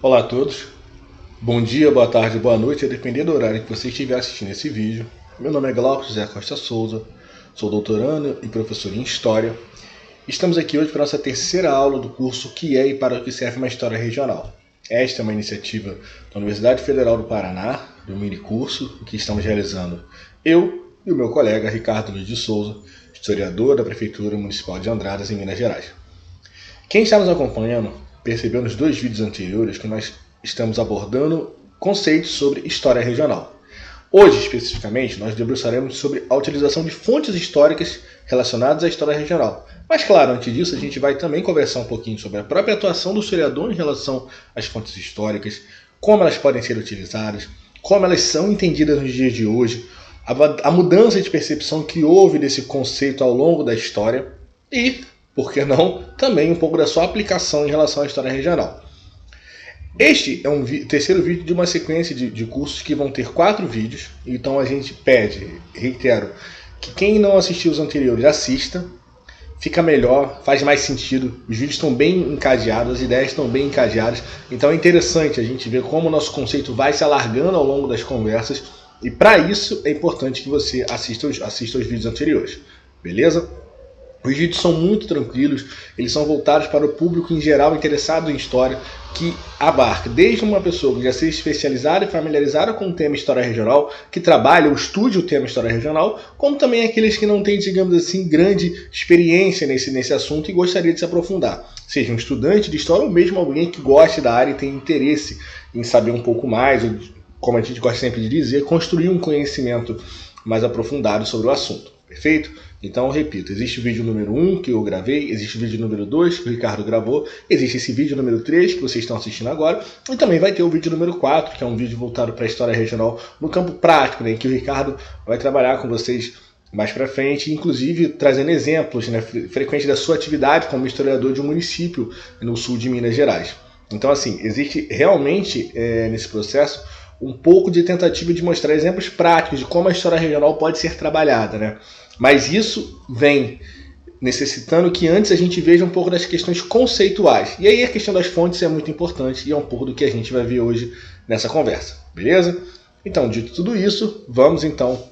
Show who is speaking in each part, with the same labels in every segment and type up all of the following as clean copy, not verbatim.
Speaker 1: Olá a todos, bom dia, boa tarde, boa noite, a depender do horário que você estiver assistindo esse vídeo. Meu nome é Glauco José Costa Souza, sou doutorando e professor em História. Estamos aqui hoje para a nossa terceira aula do curso Que é e para o que serve uma História Regional. Esta é uma iniciativa da Universidade Federal do Paraná, do minicurso, que estamos realizando eu e o meu colega Ricardo Luiz de Souza, historiador da Prefeitura Municipal de Andradas, em Minas Gerais. Quem está nos acompanhando percebeu nos dois vídeos anteriores que nós estamos abordando conceitos sobre história regional. Hoje, especificamente, nós debruçaremos sobre a utilização de fontes históricas relacionadas à história regional. Mas, claro, antes disso, a gente vai também conversar um pouquinho sobre a própria atuação do historiador em relação às fontes históricas, como elas podem ser utilizadas, como elas são entendidas nos dias de hoje, a mudança de percepção que houve desse conceito ao longo da história e, por que não, também um pouco da sua aplicação em relação à história regional. Este é um terceiro vídeo de uma sequência de cursos que vão ter 4 vídeos, então a gente pede, reitero, que quem não assistiu os anteriores assista, fica melhor, faz mais sentido, os vídeos estão bem encadeados, as ideias estão bem encadeadas, então é interessante a gente ver como o nosso conceito vai se alargando ao longo das conversas, e para isso é importante que você assista os vídeos anteriores, beleza? Os vídeos são muito tranquilos, eles são voltados para o público em geral interessado em história, que abarca desde uma pessoa que já seja especializada e familiarizada com o tema história regional, que trabalha ou estude o tema história regional, como também aqueles que não têm, digamos assim, grande experiência nesse assunto e gostaria de se aprofundar. Seja um estudante de história ou mesmo alguém que goste da área e tem interesse em saber um pouco mais, ou, como a gente gosta sempre de dizer, construir um conhecimento mais aprofundado sobre o assunto. Perfeito? Então, eu repito, existe o vídeo número 1 que eu gravei, existe o vídeo número 2 que o Ricardo gravou, existe esse vídeo número 3 que vocês estão assistindo agora, e também vai ter o vídeo número 4, que é um vídeo voltado para a história regional no campo prático, né, em que o Ricardo vai trabalhar com vocês mais para frente, inclusive trazendo exemplos, né, frequentes da sua atividade como historiador de um município no sul de Minas Gerais. Então, assim, existe realmente nesse processo um pouco de tentativa de mostrar exemplos práticos de como a história regional pode ser trabalhada, né? Mas isso vem necessitando que antes a gente veja um pouco das questões conceituais. E aí a questão das fontes é muito importante e é um pouco do que a gente vai ver hoje nessa conversa, beleza? Então, dito tudo isso, vamos então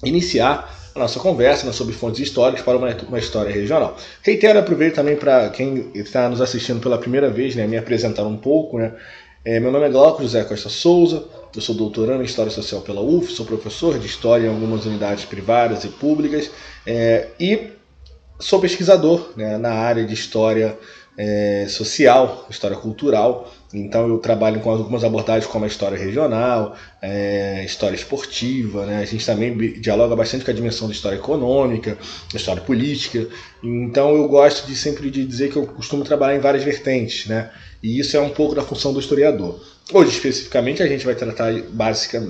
Speaker 1: iniciar a nossa conversa sobre fontes históricas para uma história regional. Reitero, aproveito também para quem está nos assistindo pela primeira vez, né, me apresentar um pouco, né? Meu nome é Glauco José Costa Souza, eu sou doutorando em História Social pela UF, sou professor de História em algumas unidades privadas e públicas e sou pesquisador, né, na área de História Social, História Cultural. Então eu trabalho com algumas abordagens como a História Regional, História Esportiva, né? A gente também dialoga bastante com a dimensão da História Econômica, da História Política. Então eu gosto sempre de dizer que eu costumo trabalhar em várias vertentes, né? E isso é um pouco da função do historiador. Hoje, especificamente, a gente vai tratar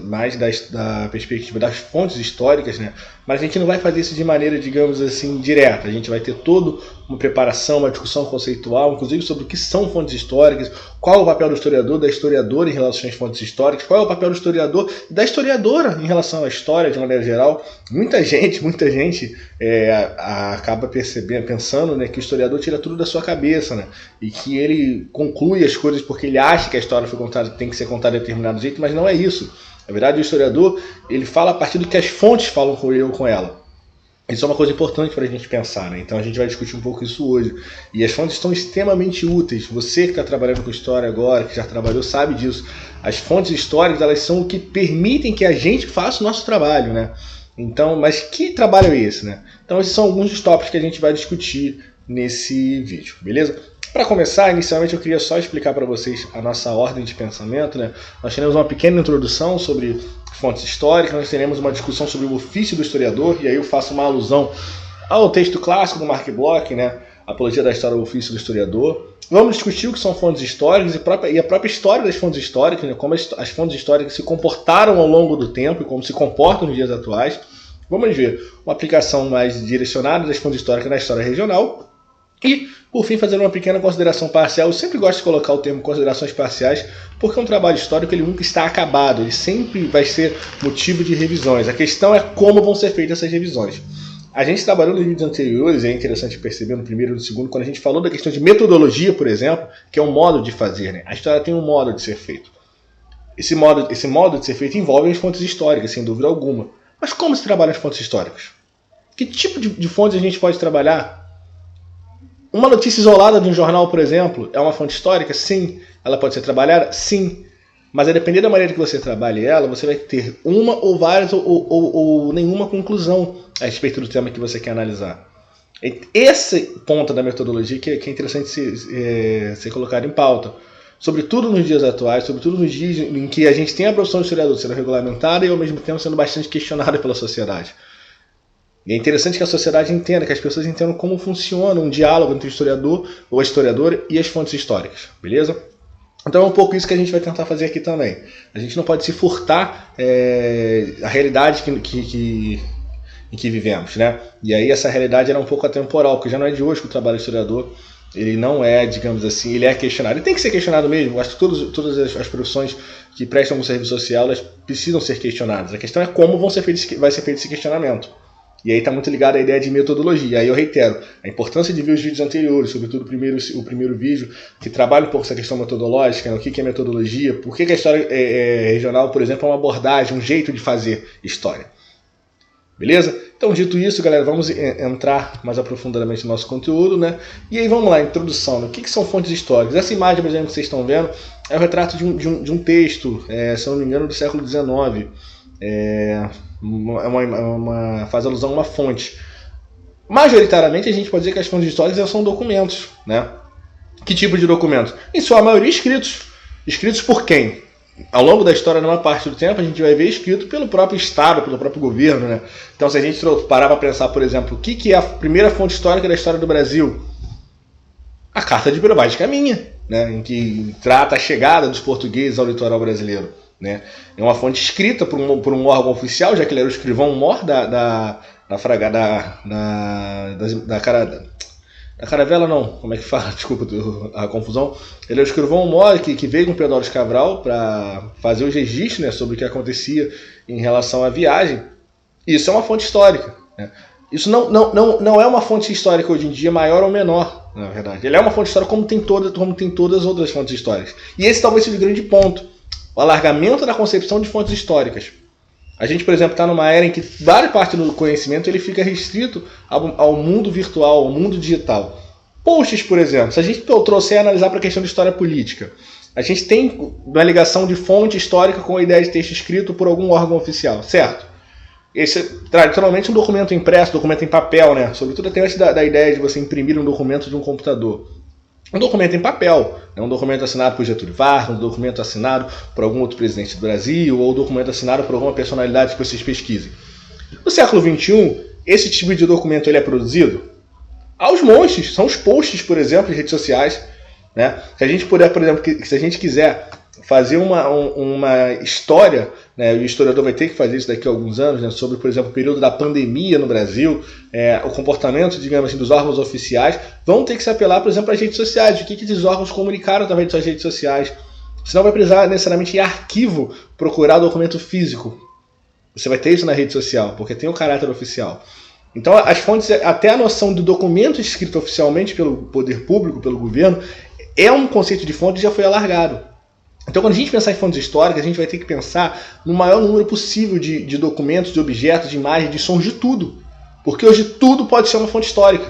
Speaker 1: mais da perspectiva das fontes históricas, né? Mas a gente não vai fazer isso de maneira, digamos assim, direta. A gente vai ter toda uma preparação, uma discussão conceitual, inclusive sobre o que são fontes históricas, qual é o papel do historiador, da historiadora em relação às fontes históricas, qual é o papel do historiador e da historiadora em relação à história, de maneira geral. Muita gente acaba pensando, né, que o historiador tira tudo da sua cabeça, né? E que ele conclui as coisas porque ele acha que a história foi contada, tem que ser contada de determinado jeito, mas não é isso. Na verdade, o historiador ele fala a partir do que as fontes falam com ela. Isso é uma coisa importante para a gente pensar, né? Então a gente vai discutir um pouco isso hoje. E as fontes são extremamente úteis. Você que está trabalhando com história agora, que já trabalhou, sabe disso. As fontes históricas, elas são o que permitem que a gente faça o nosso trabalho, né? Então, mas que trabalho é esse, né? Então esses são alguns dos tópicos que a gente vai discutir nesse vídeo, beleza? Para começar, inicialmente eu queria só explicar para vocês a nossa ordem de pensamento, né? Nós teremos uma pequena introdução sobre fontes históricas, nós teremos uma discussão sobre o ofício do historiador, e aí eu faço uma alusão ao texto clássico do Mark Bloch, né? Apologia da História do Ofício do Historiador. Vamos discutir o que são fontes históricas e a própria história das fontes históricas, né? Como as fontes históricas se comportaram ao longo do tempo e como se comportam nos dias atuais. Vamos ver uma aplicação mais direcionada das fontes históricas na história regional. E, por fim, fazer uma pequena consideração parcial. Eu sempre gosto de colocar o termo considerações parciais, porque um trabalho histórico ele nunca está acabado, ele sempre vai ser motivo de revisões. A questão é como vão ser feitas essas revisões. A gente trabalhou nos vídeos anteriores, é interessante perceber no primeiro e no segundo, quando a gente falou da questão de metodologia, por exemplo, que é um modo de fazer, né? A história tem um modo de ser feito. Esse modo de ser feito envolve as fontes históricas, sem dúvida alguma. Mas como se trabalha as fontes históricas? Que tipo de fontes a gente pode trabalhar? Uma notícia isolada de um jornal, por exemplo, é uma fonte histórica? Sim. Ela pode ser trabalhada? Sim. Mas a depender da maneira que você trabalhe ela, você vai ter uma ou várias ou nenhuma conclusão a respeito do tema que você quer analisar. Esse ponto da metodologia que é interessante ser colocado em pauta. Sobretudo nos dias atuais, sobretudo nos dias em que a gente tem a profissão de historiador sendo regulamentada e ao mesmo tempo sendo bastante questionada pela sociedade. E é interessante que a sociedade entenda, que as pessoas entendam como funciona um diálogo entre o historiador ou a historiadora e as fontes históricas, beleza? Então é um pouco isso que a gente vai tentar fazer aqui também. A gente não pode se furtar a realidade em que vivemos, né? E aí essa realidade era um pouco atemporal, porque já não é de hoje que o trabalho do historiador ele não é, digamos assim, ele é questionado. Ele tem que ser questionado mesmo. Eu acho que todas as profissões que prestam um serviço social, elas precisam ser questionadas. A questão é como vai ser feito esse questionamento. E aí está muito ligado à ideia de metodologia. Aí eu reitero, a importância de ver os vídeos anteriores, sobretudo o primeiro vídeo, que trabalha um pouco essa questão metodológica, né? O que é metodologia, por que a história regional, por exemplo, é uma abordagem, um jeito de fazer história. Beleza? Então, dito isso, galera, vamos entrar mais aprofundadamente no nosso conteúdo, né? E aí vamos lá, introdução. Né? O que são fontes históricas? Essa imagem, por exemplo, que vocês estão vendo, é o retrato de um texto, se eu não me engano, do século XIX. Faz alusão a uma fonte. Majoritariamente, a gente pode dizer que as fontes históricas são documentos, né? Que tipo de documentos? Em sua maioria, escritos. Escritos por quem? Ao longo da história, numa parte do tempo, a gente vai ver escrito pelo próprio Estado, pelo próprio governo, né? Então, se a gente parar para pensar, por exemplo, o que é a primeira fonte histórica da história do Brasil? A Carta de Vaz de Caminha, né? Em que trata a chegada dos portugueses ao litoral brasileiro. Né? É uma fonte escrita por um órgão oficial, já que ele era o escrivão-mor da caravela, não, como é que fala? Desculpa a confusão. Ele é o escrivão-mor que veio com Pedro Álvares Cabral para fazer os registros, né, sobre o que acontecia em relação à viagem. Isso é uma fonte histórica. Né? Isso não é uma fonte histórica hoje em dia maior ou menor, na verdade. Ele é uma fonte histórica como tem todas as outras fontes históricas. E esse talvez seja o grande ponto. O alargamento da concepção de fontes históricas. A gente, por exemplo, está numa era em que várias partes do conhecimento ele fica restrito ao mundo virtual, ao mundo digital. Posts, por exemplo, se a gente trouxer a analisar para a questão de história política, a gente tem uma ligação de fonte histórica com a ideia de texto escrito por algum órgão oficial, certo? Esse é tradicionalmente um documento impresso, documento em papel, né? Sobretudo até antes da ideia de você imprimir um documento de um computador. Um documento em papel, né? Um documento assinado por Getúlio Vargas, um documento assinado por algum outro presidente do Brasil, ou um documento assinado por alguma personalidade que vocês pesquisem. No século XXI, esse tipo de documento ele é produzido aos montes, são os posts, por exemplo, de redes sociais. Né? Se a gente puder, por exemplo, se a gente quiser fazer uma história, né, o historiador vai ter que fazer isso daqui a alguns anos, né, sobre, por exemplo, o período da pandemia no Brasil, o comportamento, digamos assim, dos órgãos oficiais, vão ter que se apelar, por exemplo, às redes sociais, o que esses órgãos comunicaram através de suas redes sociais. Você não vai precisar necessariamente ir arquivo procurar documento físico. Você vai ter isso na rede social, porque tem o caráter oficial. Então, as fontes, até a noção do documento escrito oficialmente pelo poder público, pelo governo, é um conceito de fonte que já foi alargado. Então, quando a gente pensar em fontes históricas, a gente vai ter que pensar no maior número possível de documentos, de objetos, de imagens, de sons, de tudo. Porque hoje tudo pode ser uma fonte histórica.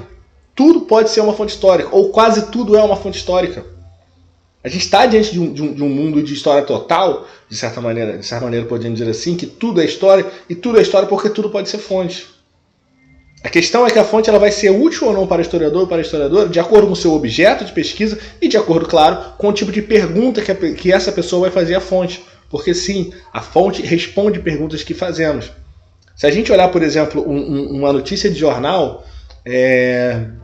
Speaker 1: Tudo pode ser uma fonte histórica, ou quase tudo é uma fonte histórica. A gente está diante de um mundo de história total, de certa maneira podemos dizer assim, que tudo é história, e tudo é história porque tudo pode ser fonte. A questão é que a fonte ela vai ser útil ou não para o historiador ou para a historiadora de acordo com o seu objeto de pesquisa e de acordo, claro, com o tipo de pergunta que essa pessoa vai fazer à fonte. Porque sim, a fonte responde perguntas que fazemos. Se a gente olhar, por exemplo, uma notícia de jornal,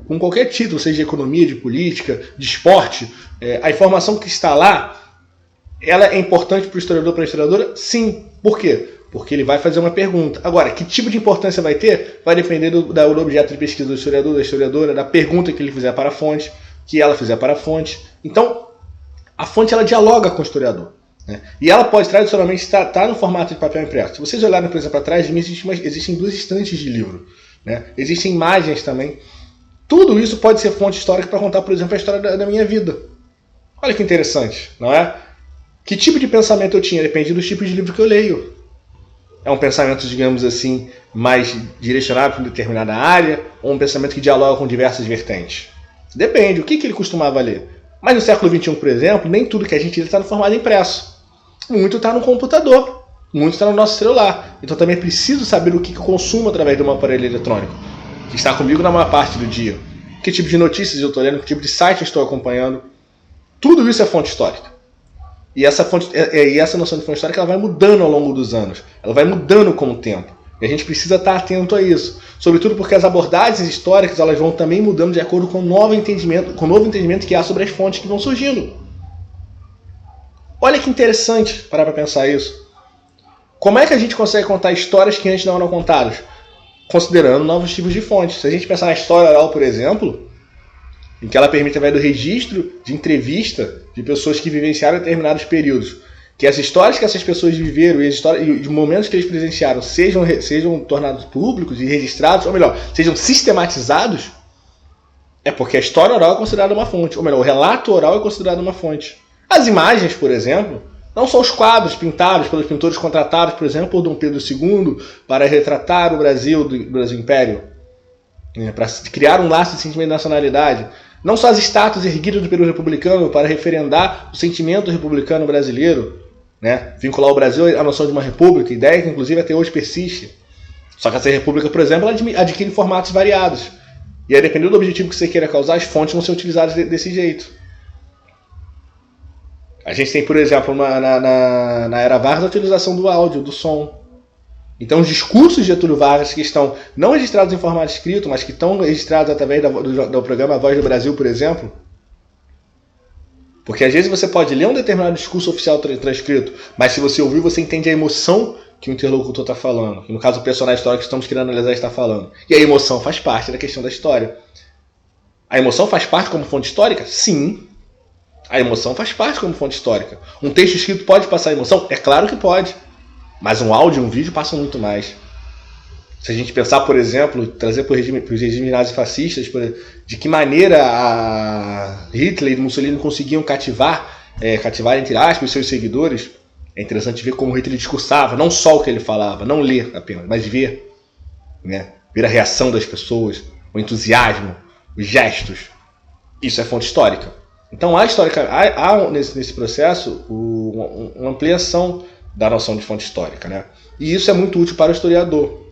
Speaker 1: com qualquer título, seja de economia, de política, de esporte, a informação que está lá, ela é importante para o historiador ou para a historiadora? Sim. Por quê? Porque ele vai fazer uma pergunta. Agora, que tipo de importância vai ter? Vai depender do objeto de pesquisa do historiador, da historiadora, da pergunta que ele fizer para a fonte, que ela fizer para a fonte. Então, a fonte ela dialoga com o historiador. Né? E ela pode tradicionalmente estar no formato de papel impresso. Se vocês olharem, por exemplo, atrás de mim, existem duas estantes de livro. né? Existem imagens também. Tudo isso pode ser fonte histórica para contar, por exemplo, a história da minha vida. Olha que interessante, não é? Que tipo de pensamento eu tinha? Depende dos tipos de livro que eu leio. É um pensamento, digamos assim, mais direcionado para uma determinada área, ou um pensamento que dialoga com diversas vertentes? Depende, o que ele costumava ler. Mas no século XXI, por exemplo, nem tudo que a gente lê está no formato impresso. Muito está no computador, muito está no nosso celular. Então também é preciso saber o que eu consumo através de um aparelho eletrônico, que está comigo na maior parte do dia. Que tipo de notícias eu estou lendo, que tipo de site eu estou acompanhando. Tudo isso é fonte histórica. E essa noção de fonte histórica ela vai mudando ao longo dos anos. Ela vai mudando com o tempo. E a gente precisa estar atento a isso. Sobretudo porque as abordagens históricas elas vão também mudando de acordo com o novo entendimento que há sobre as fontes que vão surgindo. Olha que interessante parar para pensar isso. Como é que a gente consegue contar histórias que antes não eram contadas? Considerando novos tipos de fontes. Se a gente pensar na história oral, por exemplo, em que ela permite, através do registro de entrevista de pessoas que vivenciaram determinados períodos, que as histórias que essas pessoas viveram e os momentos que eles presenciaram sejam tornados públicos e registrados, ou melhor, sejam sistematizados, é porque a história oral é considerada uma fonte, ou melhor, o relato oral é considerado uma fonte. As imagens, por exemplo, não são os quadros pintados pelos pintores contratados, por exemplo, por Dom Pedro II para retratar o Brasil do Brasil Império, para criar um laço de sentimento de nacionalidade. Não só as estátuas erguidas do Peru republicano para referendar o sentimento republicano brasileiro, né? Vincular o Brasil à noção de uma república, ideia que inclusive até hoje persiste. Só que essa república, por exemplo, ela adquire formatos variados. E aí, dependendo do objetivo que você queira causar, as fontes vão ser utilizadas desse jeito. A gente tem, por exemplo, na Era Vargas, a utilização do áudio, do som. Então, os discursos de Getúlio Vargas que estão não registrados em formato escrito, mas que estão registrados através do programa Voz do Brasil, por exemplo. Porque às vezes você pode ler um determinado discurso oficial transcrito, mas se você ouvir, você entende a emoção que o interlocutor está falando. Que no caso, o personagem histórico que estamos querendo analisar está falando. E a emoção faz parte da questão da história. A emoção faz parte como fonte histórica? Sim. A emoção faz parte como fonte histórica. Um texto escrito pode passar emoção? É claro que pode. Mas um áudio e um vídeo passam muito mais. Se a gente pensar, por exemplo, trazer para os regimes nazifascistas, de que maneira a Hitler e Mussolini conseguiam cativar, entre aspas, os seus seguidores, é interessante ver como Hitler discursava, não só o que ele falava, não ler apenas, mas ver. Né? Ver a reação das pessoas, o entusiasmo, os gestos. Isso é fonte histórica. Então há nesse processo uma ampliação da noção de fonte histórica, né? E isso é muito útil para o historiador.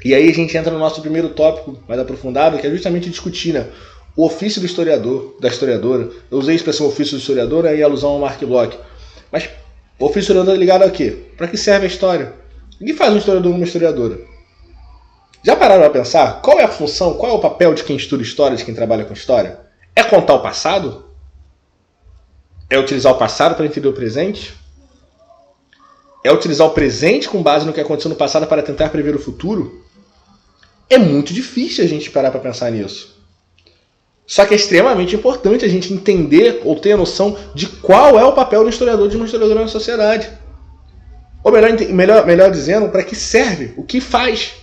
Speaker 1: E aí a gente entra no nosso primeiro tópico mais aprofundado, que é justamente discutir, né, o ofício do historiador, da historiadora. Eu usei a expressão ofício do historiador em alusão ao Mark Bloch. Mas o ofício do historiador é ligado a quê? Para que serve a história? O que faz um historiador uma historiadora? Já pararam para pensar qual é a função, qual é o papel de quem estuda história, de quem trabalha com história? É contar o passado? É utilizar o passado para entender o presente? É utilizar o presente com base no que aconteceu no passado para tentar prever o futuro? É muito difícil a gente parar para pensar nisso. Só que é extremamente importante a gente entender ou ter a noção de qual é o papel do historiador de uma historiadora na sociedade. Ou melhor dizendo, para que serve, o que faz.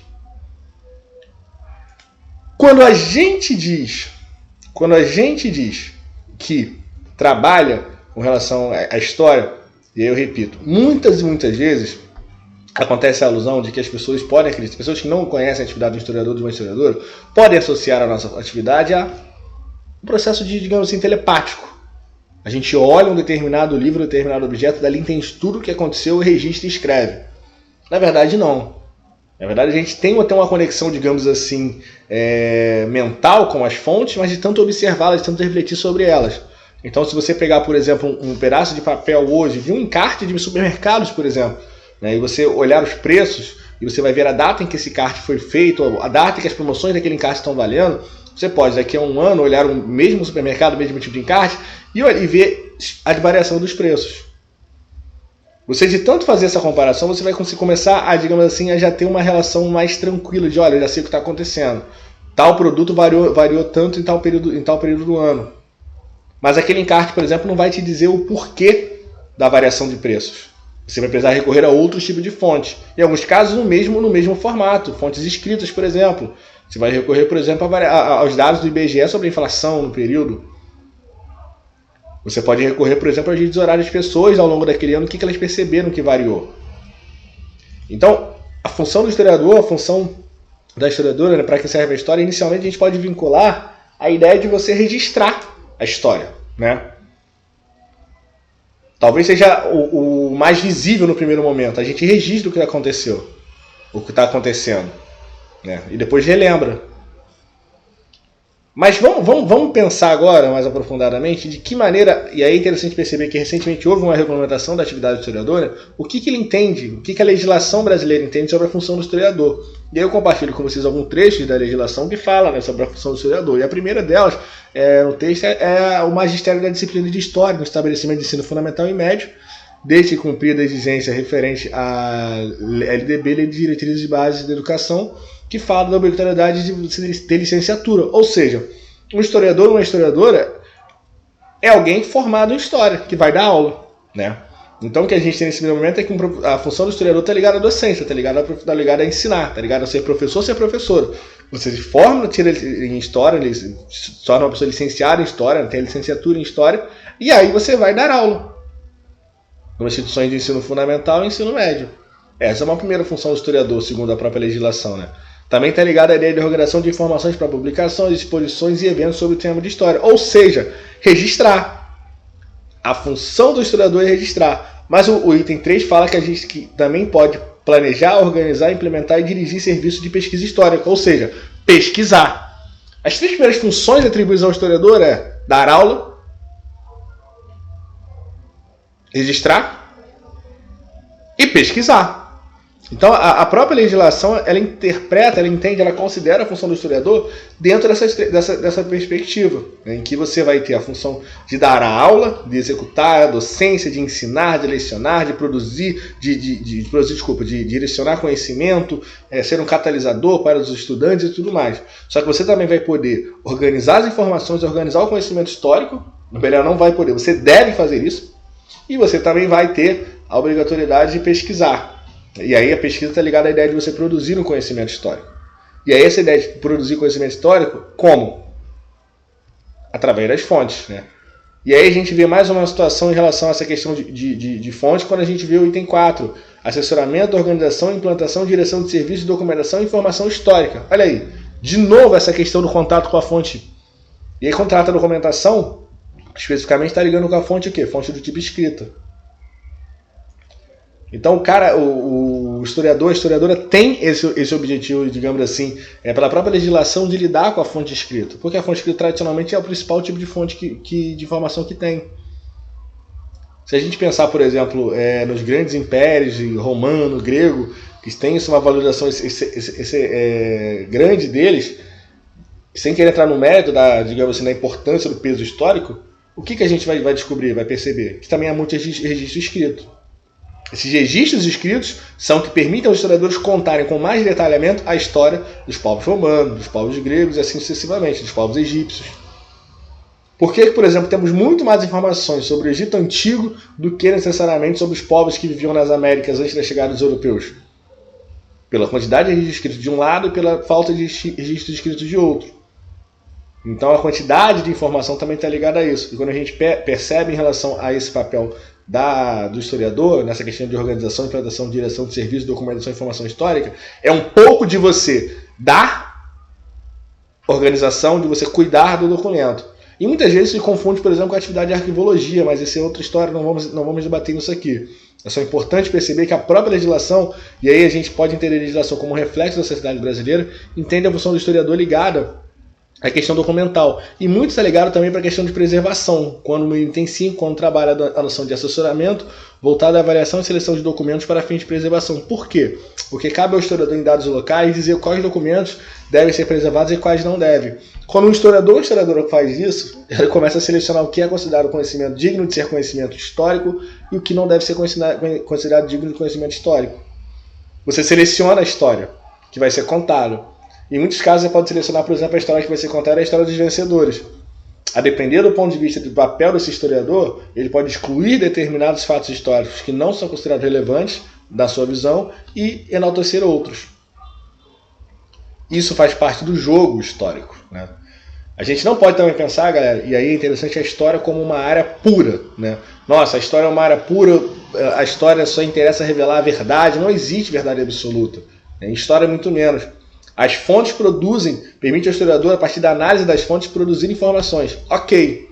Speaker 1: Quando a gente diz que trabalha com relação à história, e aí eu repito, muitas e muitas vezes acontece a alusão de que as pessoas podem acreditar, pessoas que não conhecem a atividade do historiador, de uma historiadora, podem associar a nossa atividade a um processo de, digamos assim, telepático. A gente olha um determinado livro, um determinado objeto, dali entende tudo o que aconteceu, registra e escreve. Na verdade, não. Na verdade, a gente tem até uma conexão, digamos assim, mental com as fontes, mas de tanto observá-las, de tanto refletir sobre elas. Então, se você pegar, por exemplo, um pedaço de papel hoje, de um encarte de supermercados, por exemplo, né, e você olhar os preços, e você vai ver a data em que esse encarte foi feito, a data em que as promoções daquele encarte estão valendo, você pode, daqui a um ano, olhar o mesmo supermercado, o mesmo tipo de encarte, e ver a variação dos preços. Você, de tanto fazer essa comparação, você vai começar a, digamos assim, a já ter uma relação mais tranquila de, olha, eu já sei o que está acontecendo. Tal produto variou tanto em tal período do ano. Mas aquele encarte, por exemplo, não vai te dizer o porquê da variação de preços. Você vai precisar recorrer a outros tipos de fontes. Em alguns casos, no mesmo formato. Fontes escritas, por exemplo. Você vai recorrer, por exemplo, aos dados do IBGE sobre a inflação no período. Você pode recorrer, por exemplo, às redes horárias de pessoas ao longo daquele ano, o que elas perceberam que variou. Então, a função do historiador, a função da historiadora, né, para que serve a história, inicialmente a gente pode vincular a ideia de você registrar a história, né? Talvez seja o mais visível no primeiro momento. A gente registra o que aconteceu, o que está acontecendo, né? E depois relembra. Mas vamos pensar agora, mais aprofundadamente, de que maneira, e aí é interessante perceber que recentemente houve uma regulamentação da atividade historiadora, o que ele entende, o que a legislação brasileira entende sobre a função do historiador. E aí eu compartilho com vocês alguns trechos da legislação que fala, né, sobre a função do historiador. E a primeira delas, no texto, é o magistério da disciplina de História no estabelecimento de ensino fundamental e médio, desde que cumprida a exigência referente à LDB, Lei de Diretrizes de Bases da Educação, que fala da obrigatoriedade de ter licenciatura. Ou seja, um historiador ou uma historiadora é alguém formado em história, que vai dar aula, né? Então o que a gente tem nesse momento é que a função do historiador está ligada à docência, está ligada a ensinar, está ligada a ser professor, ser professor. Você se forma, tira em história, ele se torna uma pessoa licenciada em história, tem licenciatura em história, e aí você vai dar aula. Em instituições de ensino fundamental e ensino médio. Essa é uma primeira função do historiador, segundo a própria legislação, né? Também está ligada à ideia de organização de informações para publicações, exposições e eventos sobre o tema de história. Ou seja, registrar. A função do historiador é registrar. Mas o item 3 fala que a gente também pode planejar, organizar, implementar e dirigir serviços de pesquisa histórica. Ou seja, pesquisar. As 3 primeiras funções atribuídas ao historiador é dar aula, registrar e pesquisar. Então, a própria legislação, ela interpreta, ela entende, ela considera a função do historiador dentro dessa perspectiva, né, em que você vai ter a função de dar a aula, de executar a docência, de ensinar, de lecionar, de produzir, de direcionar conhecimento, ser um catalisador para os estudantes e tudo mais. Só que você também vai poder organizar as informações, organizar o conhecimento histórico, melhor, não vai poder, você deve fazer isso, e você também vai ter a obrigatoriedade de pesquisar. E aí a pesquisa está ligada à ideia de você produzir um conhecimento histórico. E aí essa ideia de produzir conhecimento histórico, como? Através das fontes, né? E aí a gente vê mais uma situação em relação a essa questão de fontes quando a gente vê o item 4. Assessoramento, organização, implantação, direção de serviços, documentação e informação histórica. Olha aí, de novo essa questão do contato com a fonte. E aí quando trata a documentação, especificamente está ligando com a fonte o quê? Fonte do tipo escrita. Então o historiador, a historiadora tem esse objetivo, digamos assim, pela própria legislação de lidar com a fonte escrita. Porque a fonte escrita tradicionalmente é o principal tipo de fonte de informação que tem. Se a gente pensar, por exemplo, nos grandes impérios, romano, grego, que tem uma valorização grande deles, sem querer entrar no mérito digamos assim, da importância do peso histórico, o que a gente vai descobrir, vai perceber? Que também há muito registro escrito. Esses registros escritos são que permitem aos historiadores contarem com mais detalhamento a história dos povos romanos, dos povos gregos e assim sucessivamente, dos povos egípcios. Por que, por exemplo, temos muito mais informações sobre o Egito Antigo do que necessariamente sobre os povos que viviam nas Américas antes da chegada dos europeus? Pela quantidade de registros escritos de um lado e pela falta de registros escritos de outro. Então a quantidade de informação também está ligada a isso. E quando a gente percebe em relação a esse papel do historiador, nessa questão de organização, implantação, direção de serviço, documentação e informação histórica, é um pouco de você dar organização, de você cuidar do documento. E muitas vezes se confunde, por exemplo, com a atividade de arquivologia, mas essa é outra história, não vamos debater isso aqui. É só importante perceber que a própria legislação, e aí a gente pode entender a legislação como um reflexo da sociedade brasileira, entende a função do historiador ligada a questão documental. E muito está ligado também para a questão de preservação, quando o item 5, quando trabalha a noção de assessoramento, voltado à avaliação e seleção de documentos para fins de preservação. Por quê? Porque cabe ao historiador em dados locais dizer quais documentos devem ser preservados e quais não devem. Quando um historiador ou historiadora faz isso, ele começa a selecionar o que é considerado conhecimento digno de ser conhecimento histórico e o que não deve ser considerado digno de conhecimento histórico. Você seleciona a história que vai ser contada. Em muitos casos você pode selecionar, por exemplo, a história que vai ser contada é a história dos vencedores. a depender do ponto de vista do papel desse historiador, ele pode excluir determinados fatos históricos que não são considerados relevantes da sua visão e enaltecer outros. Isso faz parte do jogo histórico, né? A gente não pode também pensar, galera, e aí é interessante a história como uma área pura, né? Nossa, a história é uma área pura, a história só interessa revelar a verdade, não existe verdade absoluta. Em história, muito menos. As fontes permite ao historiador, a partir da análise das fontes, produzir informações. Ok.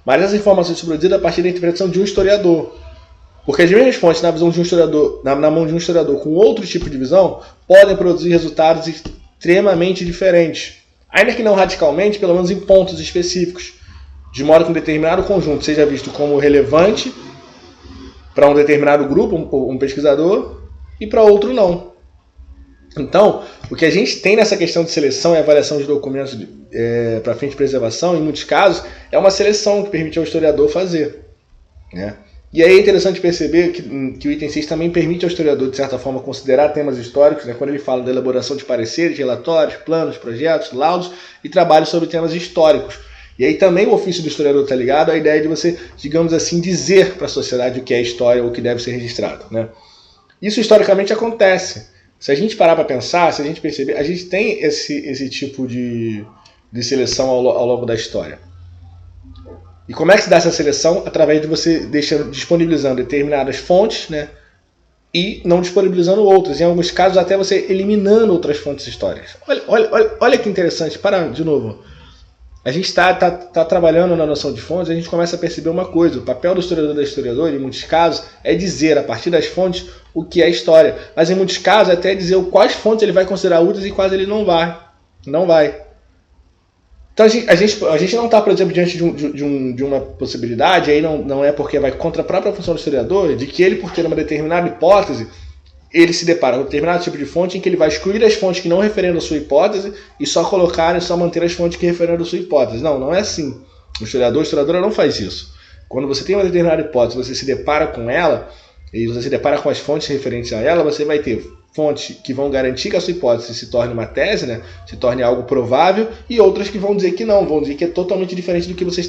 Speaker 1: Mas essas informações são produzidas a partir da interpretação de um historiador. Porque as mesmas fontes, na visão de um historiador, na mão de um historiador com outro tipo de visão, podem produzir resultados extremamente diferentes. Ainda que não radicalmente, pelo menos em pontos específicos. De modo que um determinado conjunto seja visto como relevante para um determinado grupo, um pesquisador, e para outro não. Então, o que a gente tem nessa questão de seleção e avaliação de documentos para fim de preservação, em muitos casos, é uma seleção que permite ao historiador fazer, né? E aí é interessante perceber que o item 6 também permite ao historiador, de certa forma, considerar temas históricos, né, quando ele fala da elaboração de pareceres, relatórios, planos, projetos, laudos e trabalhos sobre temas históricos. E aí também o ofício do historiador está ligado à ideia de você, digamos assim, dizer para a sociedade o que é história ou o que deve ser registrado, né? Isso historicamente acontece. Se a gente parar para pensar, se a gente perceber, a gente tem esse tipo de seleção ao longo da história. E como é que se dá essa seleção? Através de você disponibilizando determinadas fontes, né, e não disponibilizando outras. Em alguns casos, até você eliminando outras fontes históricas. Olha que interessante. Para de novo. A gente está trabalhando na noção de fontes, a gente começa a perceber uma coisa. O papel do historiador e da historiadora, em muitos casos, é dizer, a partir das fontes, o que é história. Mas em muitos casos, até dizer quais fontes ele vai considerar úteis e quais ele não vai. Não vai. Então a gente não está, por exemplo, diante de uma possibilidade, aí não é porque vai contra a própria função do historiador, de que ele, por ter uma determinada hipótese, ele se depara com um determinado tipo de fonte em que ele vai excluir as fontes que não referendam a sua hipótese e só manter as fontes que referendam a sua hipótese. Não é assim. O historiador, a historiadora não faz isso. Quando você tem uma determinada hipótese, você se depara com ela, e você se depara com as fontes referentes a ela, você vai ter fontes que vão garantir que a sua hipótese se torne uma tese, né, se torne algo provável, e outras que vão dizer que não, vão dizer que é totalmente diferente do que você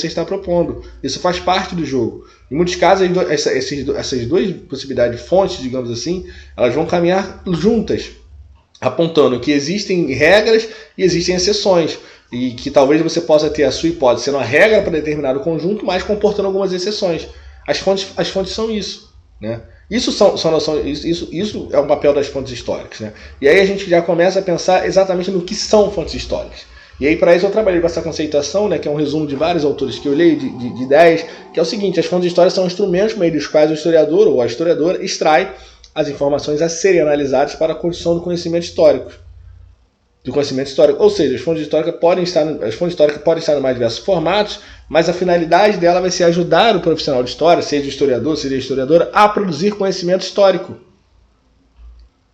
Speaker 1: está propondo. Isso faz parte do jogo. Em muitos casos, essas duas possibilidades de fontes, digamos assim, elas vão caminhar juntas, apontando que existem regras e existem exceções, e que talvez você possa ter a sua hipótese sendo uma regra para determinado conjunto, mas comportando algumas exceções. As fontes são isso, né? Isso é um papel das fontes históricas, né? E aí a gente já começa a pensar exatamente no que são fontes históricas. E aí para isso eu trabalhei com essa conceituação, né, que é um resumo de vários autores que eu leio, de ideias, que é o seguinte: as fontes históricas são instrumentos por meio dos quais o historiador ou a historiadora extrai as informações a serem analisadas para a construção do conhecimento histórico. Ou seja, as fontes históricas podem estar em mais diversos formatos, mas a finalidade dela vai ser ajudar o profissional de história, seja historiador, seja historiadora, a produzir conhecimento histórico.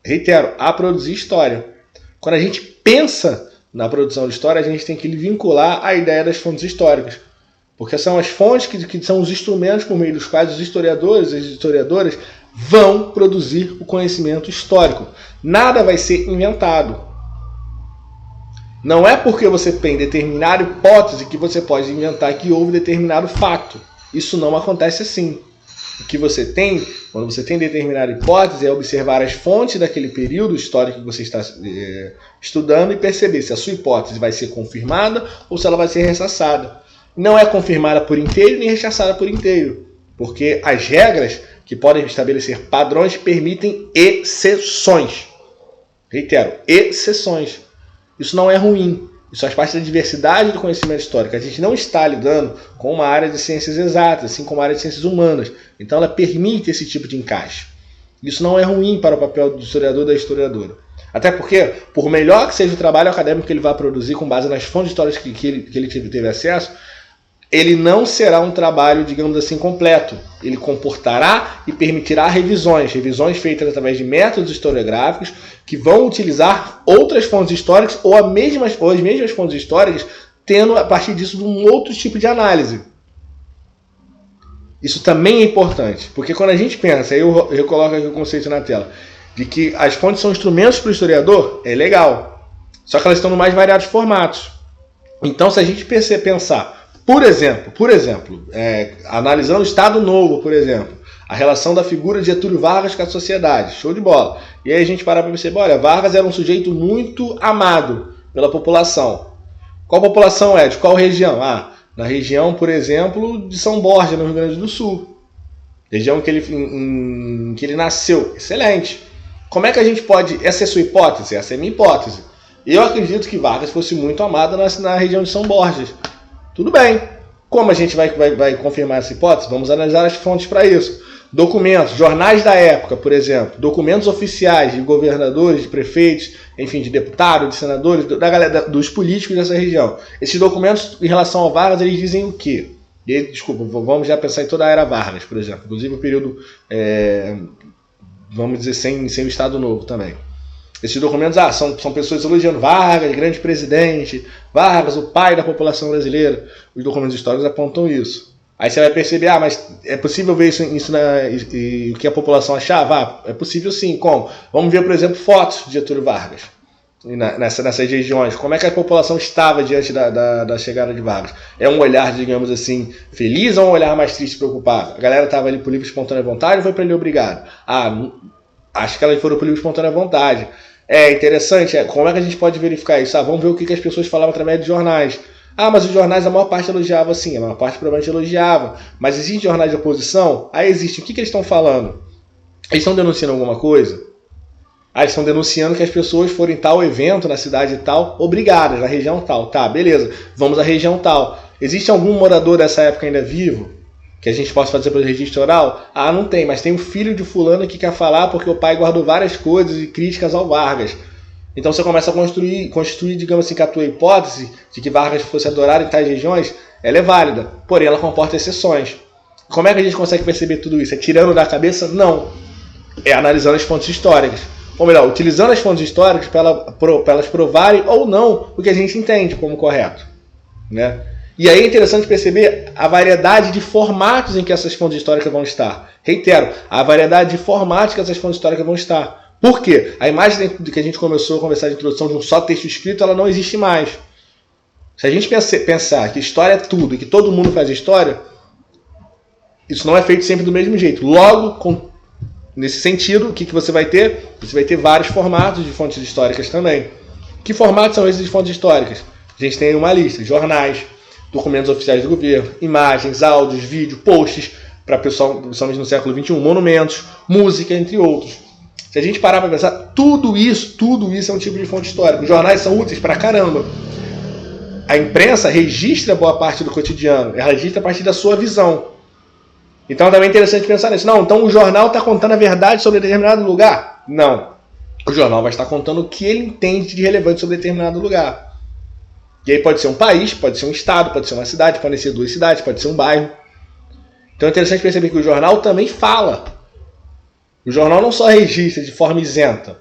Speaker 1: Reitero, a produzir história. Quando a gente pensa na produção de história, a gente tem que vincular a ideia das fontes históricas. Porque são as fontes que são os instrumentos por meio dos quais os historiadores e as historiadoras vão produzir o conhecimento histórico. Nada vai ser inventado. Não é porque você tem determinada hipótese que você pode inventar que houve determinado fato. Isso não acontece assim. O que você tem, quando você tem determinada hipótese, é observar as fontes daquele período histórico que você está estudando e perceber se a sua hipótese vai ser confirmada ou se ela vai ser rechaçada. Não é confirmada por inteiro nem rechaçada por inteiro, porque as regras que podem estabelecer padrões permitem exceções. Reitero, exceções. Isso não é ruim. Isso faz parte da diversidade do conhecimento histórico. A gente não está lidando com uma área de ciências exatas, assim como a área de ciências humanas. Então ela permite esse tipo de encaixe. Isso não é ruim para o papel do historiador e da historiadora. Até porque, por melhor que seja o trabalho acadêmico que ele vai produzir com base nas fontes históricas que ele teve acesso, ele não será um trabalho, digamos assim, completo. Ele comportará e permitirá revisões feitas através de métodos historiográficos que vão utilizar outras fontes históricas ou as mesmas fontes históricas, tendo a partir disso um outro tipo de análise. Isso também é importante, porque quando a gente pensa, eu coloco aqui o conceito na tela, de que as fontes são instrumentos para o historiador, é legal. Só que elas estão nos mais variados formatos. Então, se a gente pensar, por exemplo, analisando o Estado Novo, por exemplo, a relação da figura de Getúlio Vargas com a sociedade, show de bola. E aí a gente para perceber, olha, Vargas era um sujeito muito amado pela população. Qual população é? De qual região? Na região, por exemplo, de São Borja, no Rio Grande do Sul. Região que ele nasceu. Excelente. Como é que a gente pode... Essa é a sua hipótese? Essa é a minha hipótese. Eu acredito que Vargas fosse muito amado na região de São Borja. Tudo bem. Como a gente vai confirmar essa hipótese? Vamos analisar as fontes para isso. Documentos, jornais da época, por exemplo, documentos oficiais de governadores, de prefeitos, enfim, de deputados, de senadores, da galera, dos políticos dessa região. Esses documentos, em relação ao Vargas, eles dizem o quê? Desculpa, vamos já pensar em toda a era Vargas, por exemplo, inclusive o período, vamos dizer, sem o Estado Novo também. Esses documentos são pessoas elogiando Vargas, grande presidente, Vargas, o pai da população brasileira. Os documentos históricos apontam isso. Aí você vai perceber, mas é possível ver isso e o que a população achava? É possível sim, como? Vamos ver, por exemplo, fotos de Getúlio Vargas nessas regiões. Como é que a população estava diante da chegada de Vargas? É um olhar, digamos assim, feliz ou um olhar mais triste e preocupado? A galera estava ali por livre e espontânea vontade ou foi para ele obrigado? Acho que elas foram por livre e espontânea vontade. É interessante, como é que a gente pode verificar isso? Vamos ver o que as pessoas falavam através de jornais. Mas os jornais, a maior parte elogiava sim, a maior parte provavelmente elogiava. Mas existem jornais de oposição? Existe. O que eles estão falando? Eles estão denunciando alguma coisa? Eles estão denunciando que as pessoas foram em tal evento, na cidade tal, obrigadas, na região tal. Tá, beleza, vamos à região tal. Existe algum morador dessa época ainda vivo? Que a gente possa fazer pelo registro oral? Não tem, mas tem um filho de fulano que quer falar porque o pai guardou várias coisas e críticas ao Vargas. Então você começa a construir, digamos assim, que a tua hipótese de que Vargas fosse adorado em tais regiões, ela é válida, porém ela comporta exceções. Como é que a gente consegue perceber tudo isso? É tirando da cabeça? Não. É analisando as fontes históricas. Ou melhor, utilizando as fontes históricas para elas provarem ou não o que a gente entende como correto. Né? E aí é interessante perceber a variedade de formatos em que essas fontes históricas vão estar. Reitero, a variedade de formatos que essas fontes históricas vão estar. Por quê? A imagem que a gente começou a conversar de introdução de um só texto escrito, ela não existe mais. Se a gente pensar que história é tudo e que todo mundo faz história, isso não é feito sempre do mesmo jeito. Logo, nesse sentido, o que você vai ter? Você vai ter vários formatos de fontes históricas também. Que formatos são esses de fontes históricas? A gente tem uma lista: jornais, documentos oficiais do governo, imagens, áudios, vídeos, posts, para pessoal, principalmente no século XXI, monumentos, música, entre outros. Se a gente parar para pensar, tudo isso é um tipo de fonte histórica. Os jornais são úteis pra caramba. A imprensa registra boa parte do cotidiano, ela registra a partir da sua visão. Então também é interessante pensar nisso. Não, então o jornal está contando a verdade sobre determinado lugar? Não. O jornal vai estar contando o que ele entende de relevante sobre determinado lugar. E aí pode ser um país, pode ser um estado, pode ser uma cidade, pode ser 2 cidades, pode ser um bairro. Então é interessante perceber que o jornal também fala. O jornal não só registra de forma isenta.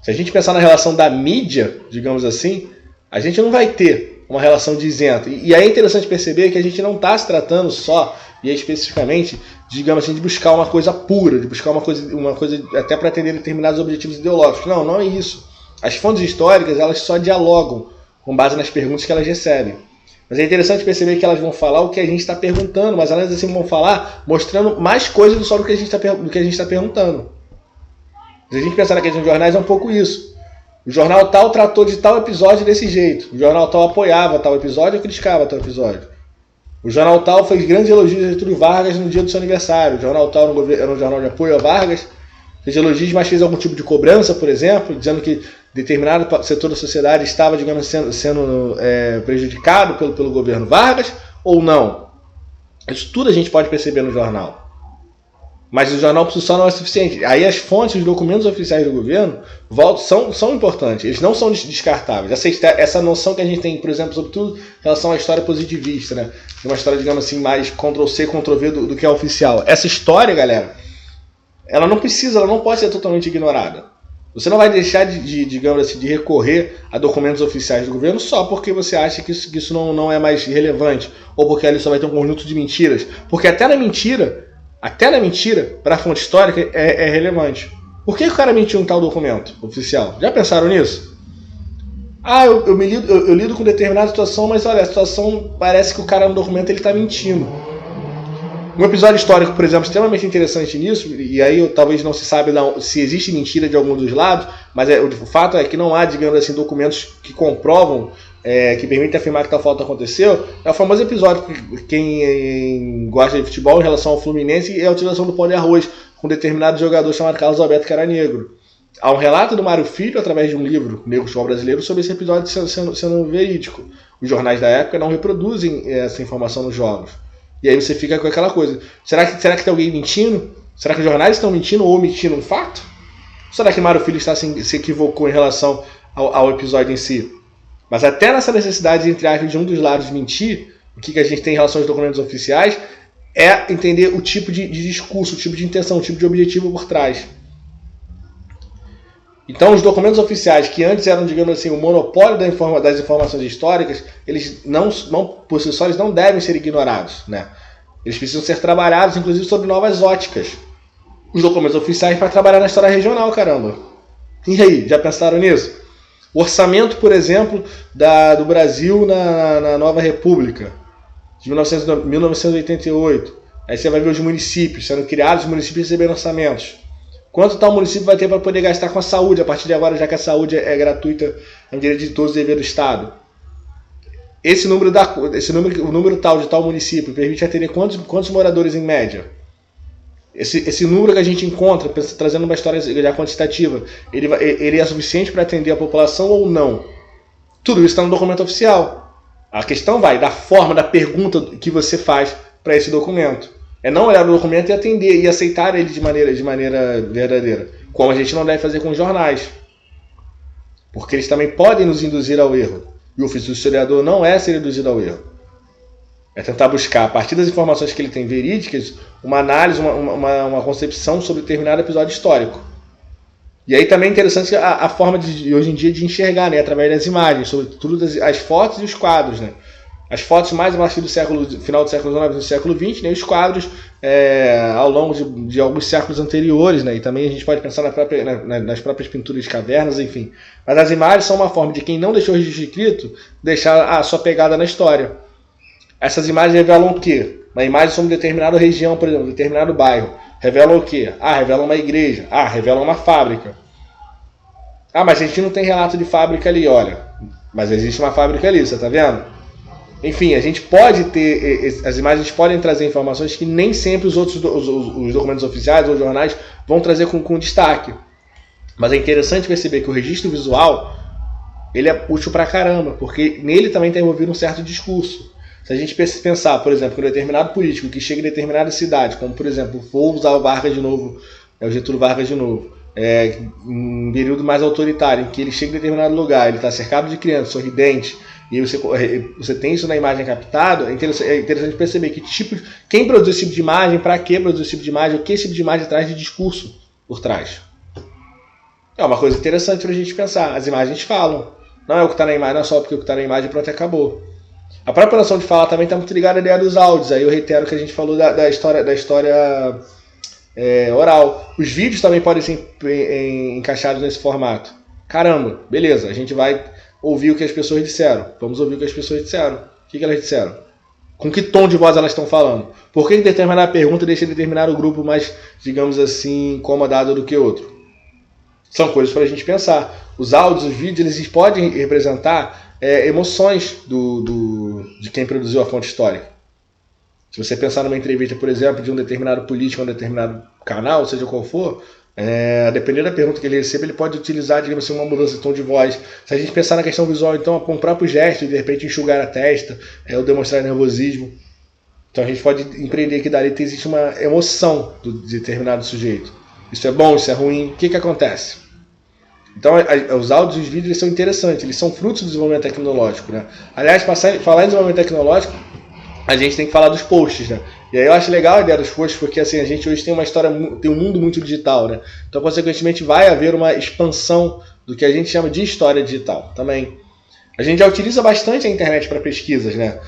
Speaker 1: Se a gente pensar na relação da mídia, digamos assim, a gente não vai ter uma relação de isenta. E aí é interessante perceber que a gente não está se tratando só, e especificamente, digamos assim, de buscar uma coisa pura, de buscar uma coisa até para atender determinados objetivos ideológicos. Não, não é isso. As fontes históricas, elas só dialogam com base nas perguntas que elas recebem. Mas é interessante perceber que elas vão falar o que a gente está perguntando, mas elas assim vão falar mostrando mais coisas sobre o que a gente está perguntando. Se a gente pensar na questão de jornais, é um pouco isso. O jornal tal tratou de tal episódio desse jeito. O jornal tal apoiava tal episódio ou criticava tal episódio. O jornal tal fez grandes elogios a Getúlio Vargas no dia do seu aniversário. O jornal tal era um jornal de apoio a Vargas. Fez elogios, mas fez algum tipo de cobrança, por exemplo, dizendo que determinado setor da sociedade estava, digamos, sendo prejudicado pelo governo Vargas, ou não. Isso tudo a gente pode perceber no jornal. Mas o jornal por si só não é suficiente. Aí as fontes, os documentos oficiais do governo são importantes. Eles não são descartáveis. Essa noção que a gente tem, por exemplo, sobretudo em relação à história positivista, né? Uma história, digamos assim, mais Ctrl-C, Ctrl-V do que é oficial. Essa história, galera, ela não pode ser totalmente ignorada. Você não vai deixar digamos assim, de recorrer a documentos oficiais do governo só porque você acha que isso não é mais relevante, ou porque ali só vai ter um conjunto de mentiras. Porque até na mentira, para a fonte histórica, é relevante. Por que o cara mentiu um tal documento oficial? Já pensaram nisso? Eu lido com determinada situação, mas olha, a situação parece que o cara no documento ele está mentindo. Um episódio histórico, por exemplo, extremamente interessante nisso, e aí talvez não se sabe se existe mentira de algum dos lados, mas o fato é que não há, digamos assim, documentos que comprovam, que permitem afirmar que tal fato aconteceu. É o famoso episódio que quem gosta de futebol em relação ao Fluminense é a utilização do pão de arroz com um determinado jogador chamado Carlos Alberto, que era negro. Há um relato do Mário Filho, através de um livro, Negro Futebol Brasileiro, sobre esse episódio sendo verídico. Os jornais da época não reproduzem essa informação nos jogos. E aí você fica com aquela coisa. Será que tem alguém mentindo? Será que os jornais estão mentindo ou omitindo um fato? Será que Mário Filho se equivocou em relação ao episódio em si? Mas até nessa necessidade, entre aspas, de um dos lados mentir, o que a gente tem em relação aos documentos oficiais, é entender o tipo de discurso, o tipo de intenção, o tipo de objetivo por trás. Então, os documentos oficiais, que antes eram, digamos assim, o monopólio das informações históricas, eles por si só, eles não devem ser ignorados, né? Eles precisam ser trabalhados, inclusive, sobre novas óticas. Os documentos oficiais para trabalhar na história regional, caramba. E aí, já pensaram nisso? O orçamento, por exemplo, do Brasil na Nova República, de 1988. Aí você vai ver os municípios sendo criados, os municípios recebendo orçamentos. Quanto tal município vai ter para poder gastar com a saúde, a partir de agora, já que a saúde é gratuita, é um direito de todos, dever do Estado? O número tal de tal município permite atender quantos moradores em média? Esse número que a gente encontra, trazendo uma história já quantitativa, ele é suficiente para atender a população ou não? Tudo isso está no documento oficial. A questão vai da forma, da pergunta que você faz para esse documento. É não olhar o documento e atender e aceitar ele de maneira verdadeira. Como a gente não deve fazer com os jornais. Porque eles também podem nos induzir ao erro. E o ofício do historiador não é ser induzido ao erro. É tentar buscar, a partir das informações que ele tem verídicas, uma análise, uma concepção sobre determinado episódio histórico. E aí também é interessante a forma de hoje em dia de enxergar, né, através das imagens, sobretudo as fotos e os quadros, né? As fotos mais a partir do final do século XIX e do século XX, né, e os quadros ao longo de alguns séculos anteriores, né, e também a gente pode pensar nas próprias pinturas de cavernas, enfim. Mas as imagens são uma forma de quem não deixou o registro escrito deixar a sua pegada na história. Essas imagens revelam o quê? Uma imagem sobre uma determinada região, por exemplo, um determinado bairro. Revelam o quê? Revelam uma igreja. Revelam uma fábrica. Mas a gente não tem relato de fábrica ali, olha. Mas existe uma fábrica ali, você está vendo? Enfim, a gente pode ter, as imagens podem trazer informações que nem sempre os documentos oficiais ou jornais vão trazer com destaque. Mas é interessante perceber que o registro visual, ele é útil pra caramba, porque nele também está envolvido um certo discurso. Se a gente pensar, por exemplo, que um determinado político que chega em determinada cidade, como por exemplo, vou usar o Vargas de novo, o Getúlio Vargas de novo, em um período mais autoritário, em que ele chega em determinado lugar, ele está cercado de crianças, sorridente, e você tem isso na imagem captada, é interessante perceber quem produz esse tipo de imagem, para que produz esse tipo de imagem, o que esse tipo de imagem traz de discurso por trás. É uma coisa interessante para a gente pensar. As imagens falam. Não é o que está na imagem, não é só porque o que está na imagem pronto acabou. A própria noção de falar também está muito ligada à ideia dos áudios. Aí eu reitero o que a gente falou da história oral. Os vídeos também podem ser encaixados nesse formato. Caramba, beleza, a gente vai ouvir o que as pessoas disseram. Vamos ouvir o que as pessoas disseram. O que elas disseram? Com que tom de voz elas estão falando? Por que determinada pergunta deixa determinado grupo mais, digamos assim, incomodado do que outro? São coisas para a gente pensar. Os áudios, os vídeos, eles podem representar emoções de quem produziu a fonte histórica. Se você pensar numa entrevista, por exemplo, de um determinado político, um determinado canal, seja qual for, dependendo da pergunta que ele recebe, ele pode utilizar, digamos assim, uma mudança de tom de voz. Se a gente pensar na questão visual, então, com o próprio gesto, de repente enxugar a testa, ou demonstrar nervosismo. Então a gente pode empreender que dali existe uma emoção de determinado sujeito. Isso é bom, isso é ruim, o que acontece? Então os áudios e os vídeos são interessantes, eles são frutos do desenvolvimento tecnológico, né? Aliás, falar em desenvolvimento tecnológico, a gente tem que falar dos posts, né? E aí eu acho legal a ideia dos posts, porque assim, a gente hoje tem tem um mundo muito digital, né? Então, consequentemente, vai haver uma expansão do que a gente chama de história digital também. A gente já utiliza bastante a internet para pesquisas, né?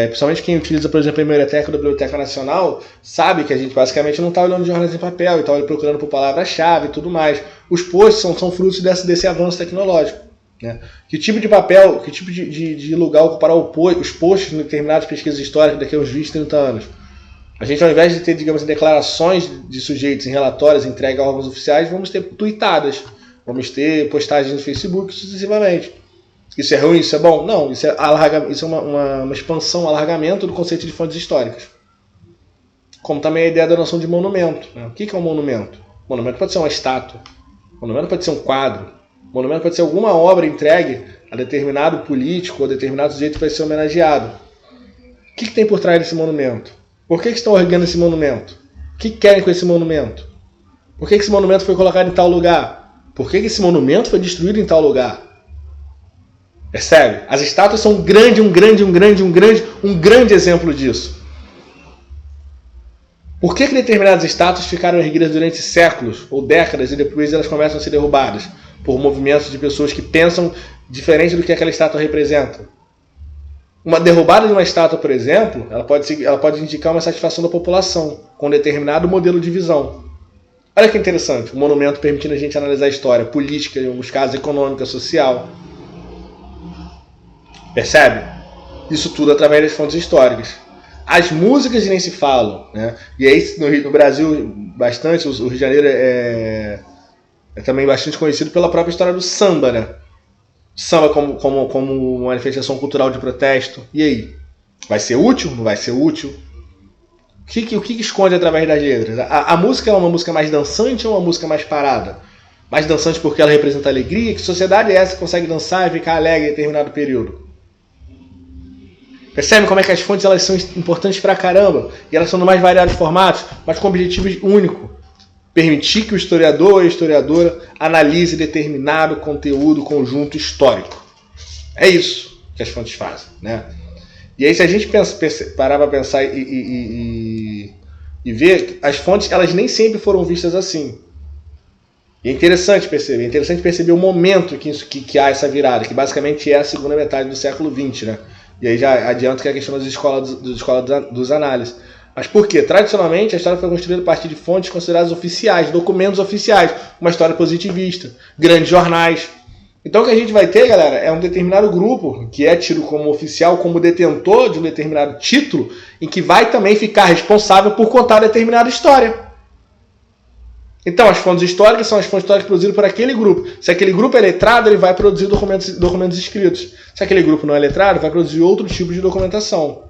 Speaker 1: Principalmente quem utiliza, por exemplo, a Hemeroteca da Biblioteca Nacional, sabe que a gente basicamente não está olhando jornais em papel, e está procurando por palavra-chave e tudo mais. Os posts são frutos desse avanço tecnológico. né? Que tipo de papel, que tipo de lugar ocupará os postos em determinadas pesquisas históricas daqui a uns 20, 30 anos? A gente, ao invés de ter, digamos, declarações de sujeitos em relatórios entregues a órgãos oficiais, vamos ter tuitadas, vamos ter postagens no Facebook, sucessivamente. Isso é ruim? Isso é bom? Não, isso é uma expansão, um alargamento do conceito de fontes históricas. Como também a ideia da noção de monumento. Né? O que é um monumento? Monumento pode ser uma estátua, monumento pode ser um quadro, monumento pode ser alguma obra entregue a determinado político ou determinado sujeito que vai ser homenageado. O que tem por trás desse monumento? Por que estão erguendo esse monumento? O que querem com esse monumento? Por que esse monumento foi colocado em tal lugar? Por que esse monumento foi destruído em tal lugar? Percebe? As estátuas são um grande exemplo disso. Por que determinadas estátuas ficaram erguidas durante séculos ou décadas e depois elas começam a ser derrubadas? Por movimentos de pessoas que pensam diferente do que aquela estátua representa. Uma derrubada de uma estátua, por exemplo, ela pode indicar uma satisfação da população com um determinado modelo de visão. Olha que interessante, um monumento permitindo a gente analisar a história política, em alguns casos econômica, social. Percebe? Isso tudo através das fontes históricas. As músicas nem se falam, né? E aí no Brasil, bastante, o Rio de Janeiro é também bastante conhecido pela própria história do samba, né? Samba como manifestação cultural de protesto. E aí? Vai ser útil? Não vai ser útil? O que esconde através das letras? A música é uma música mais dançante ou uma música mais parada? Mais dançante porque ela representa alegria? Que sociedade é essa que consegue dançar e ficar alegre em determinado período? Percebe como é que as fontes elas são importantes pra caramba? E elas são no mais variados formatos, mas com objetivo único. Permitir que o historiador ou a historiadora analise determinado conteúdo conjunto histórico. É isso que as fontes fazem, né? E aí se a gente parar para pensar e ver, as fontes elas nem sempre foram vistas assim. E é interessante perceber o momento que há essa virada, que basicamente é a segunda metade do século XX, né? E aí já adianto que é a questão das escolas dos análises. Mas por quê? Tradicionalmente, a história foi construída a partir de fontes consideradas oficiais, documentos oficiais, uma história positivista, grandes jornais. Então o que a gente vai ter, galera, é um determinado grupo que é tido como oficial, como detentor de um determinado título, em que vai também ficar responsável por contar determinada história. Então as fontes históricas são as fontes históricas produzidas por aquele grupo. Se aquele grupo é letrado, ele vai produzir documentos escritos. Se aquele grupo não é letrado, vai produzir outro tipo de documentação.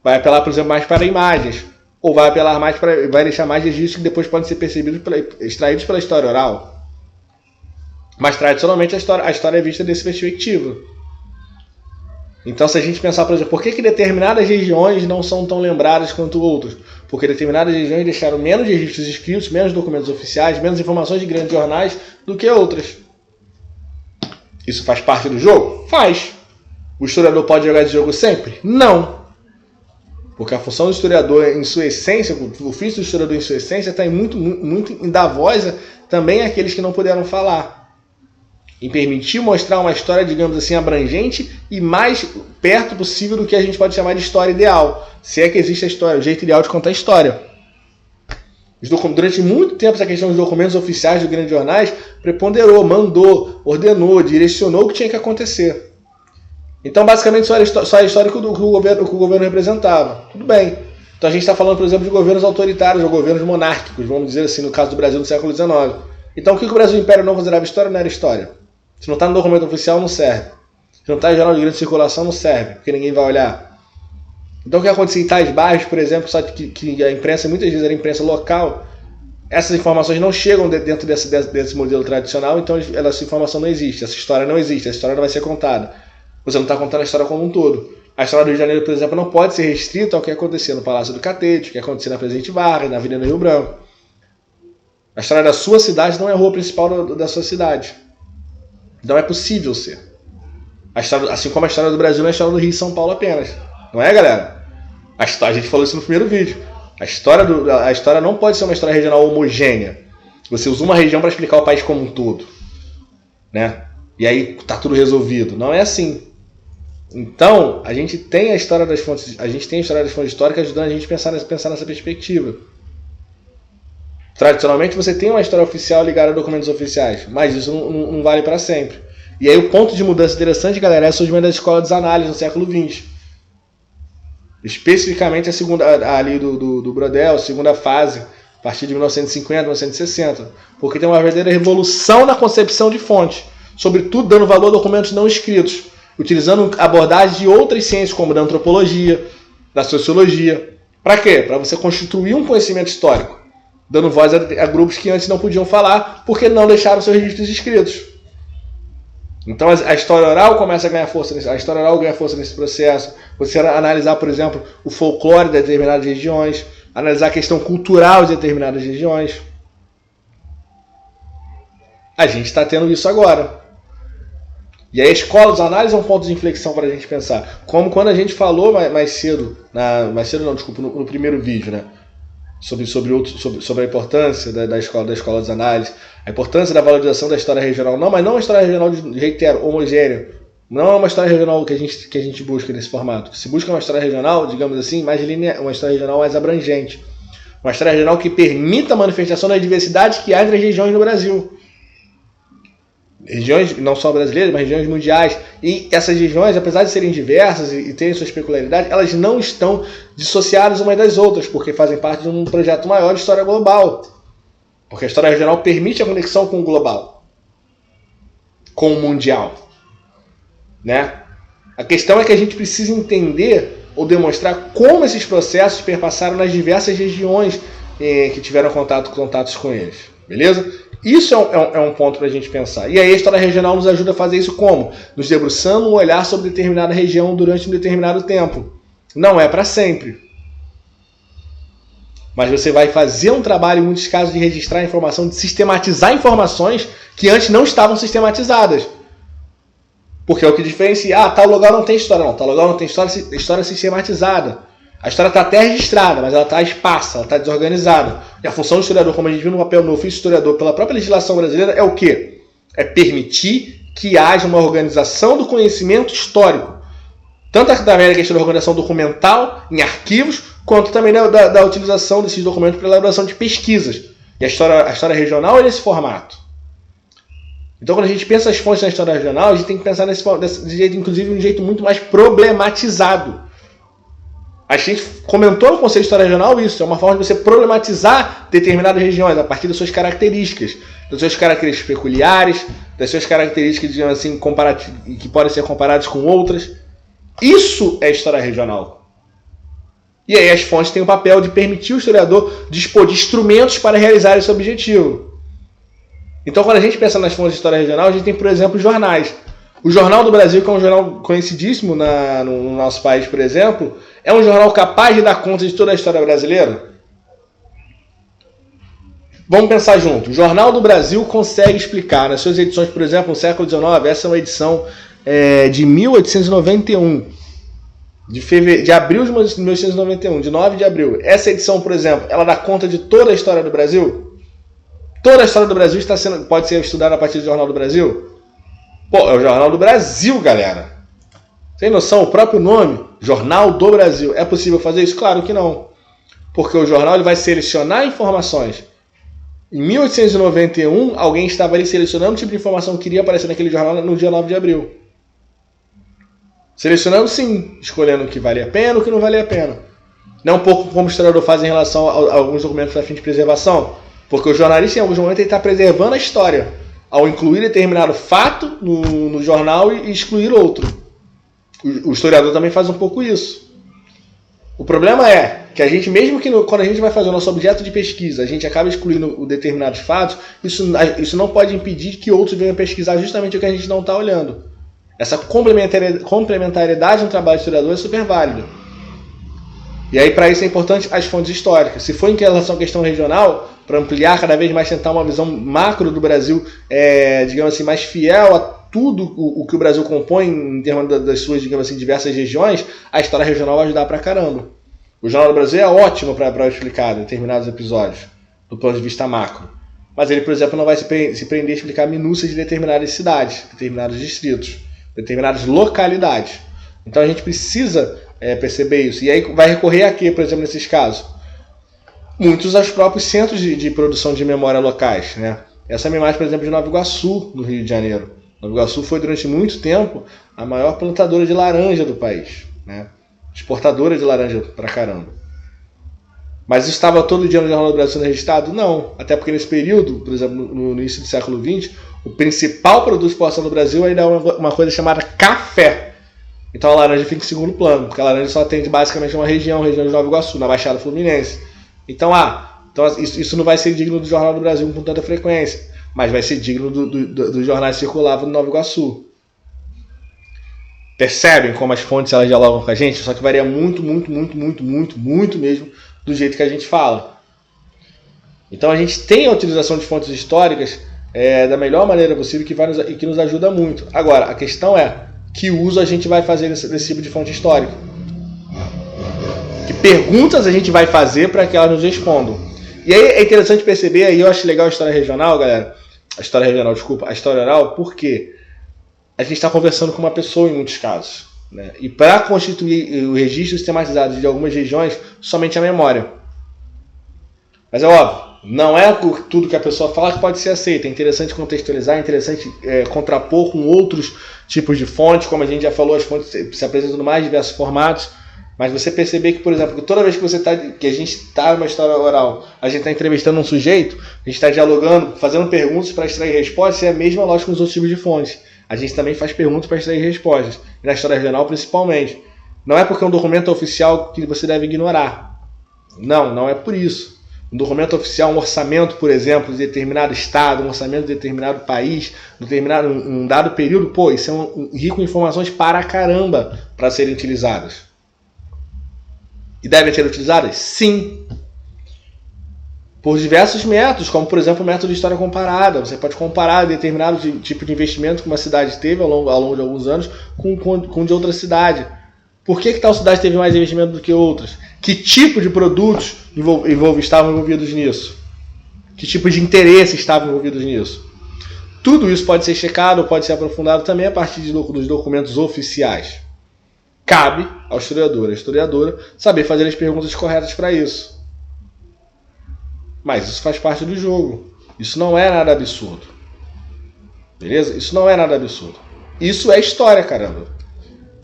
Speaker 1: Vai apelar, por exemplo, mais para imagens. Ou vai apelar mais para. Vai deixar mais registros que depois podem ser percebidos, extraídos pela história oral. Mas tradicionalmente a história é vista dessa perspectiva. Então, se a gente pensar, por exemplo, por que determinadas regiões não são tão lembradas quanto outras? Porque determinadas regiões deixaram menos registros escritos, menos documentos oficiais, menos informações de grandes jornais do que outras. Isso faz parte do jogo? Faz. O historiador pode jogar esse jogo sempre? Não. Porque a função do historiador em sua essência, o ofício do historiador em sua essência está muito em dar voz também àqueles que não puderam falar. Em permitir mostrar uma história, digamos assim, abrangente e mais perto possível do que a gente pode chamar de história ideal. Se é que existe a história, o jeito ideal de contar a história. Durante muito tempo, essa questão dos documentos oficiais dos grandes jornais preponderou, mandou, ordenou, direcionou o que tinha que acontecer. Então, basicamente, só a história que o governo representava. Tudo bem. Então, a gente está falando, por exemplo, de governos autoritários ou governos monárquicos, vamos dizer assim, no caso do Brasil no século XIX. Então, o que o Brasil Império não considerava história não era história. Se não está no documento oficial, não serve. Se não está em jornal de grande circulação, não serve, porque ninguém vai olhar. Então, o que acontecia em tais bairros, por exemplo, só que a imprensa, muitas vezes era imprensa local, essas informações não chegam dentro desse modelo tradicional, então essa informação não existe, essa história não existe, essa história não vai ser contada. Você não está contando a história como um todo. A história do Rio de Janeiro, por exemplo, não pode ser restrita ao que acontecia no Palácio do Catete, o que acontecia na Presidente Vargas, na Avenida Rio Branco. A história da sua cidade não é a rua principal da sua cidade. Não é possível ser. Assim como a história do Brasil não é a história do Rio e São Paulo apenas. Não é, galera? A gente falou isso no primeiro vídeo. A história não pode ser uma história regional homogênea. Você usa uma região para explicar o país como um todo. Né? E aí tá tudo resolvido. Não é assim. Então, a gente tem a história das fontes históricas ajudando a gente a pensar nessa perspectiva. Tradicionalmente você tem uma história oficial ligada a documentos oficiais, mas isso não vale para sempre. E aí o ponto de mudança interessante, galera, é o surgimento da escola das análises no século XX. Especificamente a segunda ali do Brodel, a segunda fase, a partir de 1950, 1960. Porque tem uma verdadeira revolução na concepção de fonte, sobretudo dando valor a documentos não escritos, utilizando abordagens de outras ciências, como da antropologia, da sociologia. Para quê? Para você constituir um conhecimento histórico, dando voz a grupos que antes não podiam falar, porque não deixaram seus registros escritos. Então a história oral começa a ganhar força, a história oral ganha força nesse processo. Você analisar, por exemplo, o folclore de determinadas regiões, analisar a questão cultural de determinadas regiões. A gente está tendo isso agora. E aí a escola dos análises é um ponto de inflexão para a gente pensar. Como quando a gente falou mais cedo, no primeiro vídeo, né? Sobre a importância da escola dos análises, a importância da valorização da história regional. Não, mas não uma história regional, reitero, homogênea. Não é uma história regional que a gente busca nesse formato. Se busca uma história regional, digamos assim, mais linear, uma história regional mais abrangente. Uma história regional que permita a manifestação da diversidade que há entre as regiões no Brasil. Regiões não só brasileiras, mas regiões mundiais. E essas regiões, apesar de serem diversas e terem suas peculiaridades, elas não estão dissociadas umas das outras, porque fazem parte de um projeto maior de história global. Porque a história regional permite a conexão com o global, com o mundial. Né? A questão é que a gente precisa entender ou demonstrar como esses processos perpassaram nas diversas regiões que tiveram contatos com eles. Beleza? Isso é um ponto para a gente pensar. E aí a história regional nos ajuda a fazer isso como? Nos debruçando um olhar sobre determinada região durante um determinado tempo. Não é para sempre. Mas você vai fazer um trabalho, em muitos casos, de registrar informação, de sistematizar informações que antes não estavam sistematizadas. Porque é o que diferencia. Tal lugar não tem história. Não, tal lugar não tem história sistematizada. A história está até registrada, mas ela está esparsa, ela está desorganizada. E a função do historiador, como a gente viu no papel no ofício historiador pela própria legislação brasileira, é o quê? É permitir que haja uma organização do conhecimento histórico. Tanto através da questão da organização documental em arquivos, quanto também da utilização desses documentos para a elaboração de pesquisas. E a história regional é nesse formato. Então, quando a gente pensa as fontes da história regional, a gente tem que pensar desse jeito, inclusive, de um jeito muito mais problematizado. A gente comentou no Conselho de História Regional isso, é uma forma de você problematizar determinadas regiões a partir das suas características peculiares, das suas características, digamos assim, que podem ser comparadas com outras. Isso é história regional. E aí as fontes têm o papel de permitir o historiador dispor de instrumentos para realizar esse objetivo. Então, quando a gente pensa nas fontes de história regional, a gente tem, por exemplo, jornais. O Jornal do Brasil, que é um jornal conhecidíssimo no nosso país, por exemplo, é um jornal capaz de dar conta de toda a história brasileira? Vamos pensar junto. O Jornal do Brasil consegue explicar, nas suas edições, por exemplo, no século XIX, essa é uma edição de 1891, de abril de 1891, de 9 de abril. Essa edição, por exemplo, ela dá conta de toda a história do Brasil? Toda a história do Brasil pode ser estudada a partir do Jornal do Brasil? Pô, é o Jornal do Brasil, galera. Tem noção? O próprio nome, Jornal do Brasil. É possível fazer isso? Claro que não. Porque o jornal ele vai selecionar informações. Em 1891, alguém estava ali selecionando o tipo de informação que iria aparecer naquele jornal no dia 9 de abril. Selecionando sim, escolhendo o que valia a pena e o que não valia a pena. Não um pouco como o historiador faz em relação a alguns documentos para fim de preservação. Porque o jornalista, em alguns momentos, ele está preservando a história ao incluir determinado fato no jornal e excluir outro. O historiador também faz um pouco isso. O problema é que a gente, mesmo que quando a gente vai fazer o nosso objeto de pesquisa, a gente acaba excluindo determinados fatos, isso não pode impedir que outros venham pesquisar justamente o que a gente não está olhando. Essa complementariedade no trabalho do historiador é super válida. E aí, para isso, é importante as fontes históricas. Se for em relação à questão regional, para ampliar cada vez mais, tentar uma visão macro do Brasil, digamos assim, mais fiel a tudo o que o Brasil compõe em termos das suas, digamos assim, diversas regiões, a história regional vai ajudar pra caramba. O Jornal do Brasil é ótimo para explicar determinados episódios, do ponto de vista macro. Mas ele, por exemplo, não vai se prender a explicar minúcias de determinadas cidades, determinados distritos, determinadas localidades. Então a gente precisa perceber isso. E aí vai recorrer a quê, por exemplo, nesses casos? Muitos aos próprios centros de produção de memória locais, né? Essa é uma imagem, por exemplo, de Nova Iguaçu, no Rio de Janeiro. Nova Iguaçu foi durante muito tempo a maior plantadora de laranja do país, né? Exportadora de laranja pra caramba. Mas estava todo dia no Jornal do Brasil registrado? Não. Até porque nesse período, por exemplo, no início do século XX, o principal produto de exportação do Brasil ainda é uma coisa chamada café. Então a laranja fica em segundo plano, porque a laranja só atende basicamente uma região de Nova Iguaçu, na Baixada Fluminense. Então, isso não vai ser digno do Jornal do Brasil com tanta frequência, mas vai ser digno dos jornais que circulavam no Nova Iguaçu. Percebem como as fontes elas dialogam com a gente? Só que varia muito mesmo do jeito que a gente fala. Então a gente tem a utilização de fontes históricas da melhor maneira possível e que nos ajuda muito. Agora, a questão é que uso a gente vai fazer desse tipo de fonte histórica. Que perguntas a gente vai fazer para que elas nos respondam. E aí é interessante perceber, aí eu acho legal a história regional, galera. A história oral, porque a gente está conversando com uma pessoa em muitos casos, né? E para constituir o registro sistematizado de algumas regiões, somente a memória. Mas é óbvio, não é tudo que a pessoa fala que pode ser aceito. É interessante contextualizar, é interessante contrapor com outros tipos de fontes, como a gente já falou, as fontes se apresentam em mais diversos formatos. Mas você perceber que, por exemplo, que toda vez que a gente está numa história oral, a gente está entrevistando um sujeito, a gente está dialogando, fazendo perguntas para extrair respostas, é a mesma lógica com os outros tipos de fontes. A gente também faz perguntas para extrair respostas. E na história regional, principalmente. Não é porque é um documento oficial que você deve ignorar. Não é por isso. Um documento oficial, um orçamento, por exemplo, de determinado estado, um orçamento de determinado país, um dado período, isso é rico em informações para caramba para serem utilizadas. E devem ser utilizadas? Sim. Por diversos métodos, como por exemplo o método de história comparada. Você pode comparar determinado tipo de investimento que uma cidade teve ao longo de alguns anos com de outra cidade. Por que tal cidade teve mais investimento do que outras? Que tipo de produtos estavam envolvidos nisso? Que tipo de interesse estavam envolvidos nisso? Tudo isso pode ser checado, pode ser aprofundado também a partir dos documentos oficiais. Cabe ao historiador, à historiadora, saber fazer as perguntas corretas para isso. Mas isso faz parte do jogo. Isso não é nada absurdo. Beleza? Isso não é nada absurdo. Isso é história, caramba.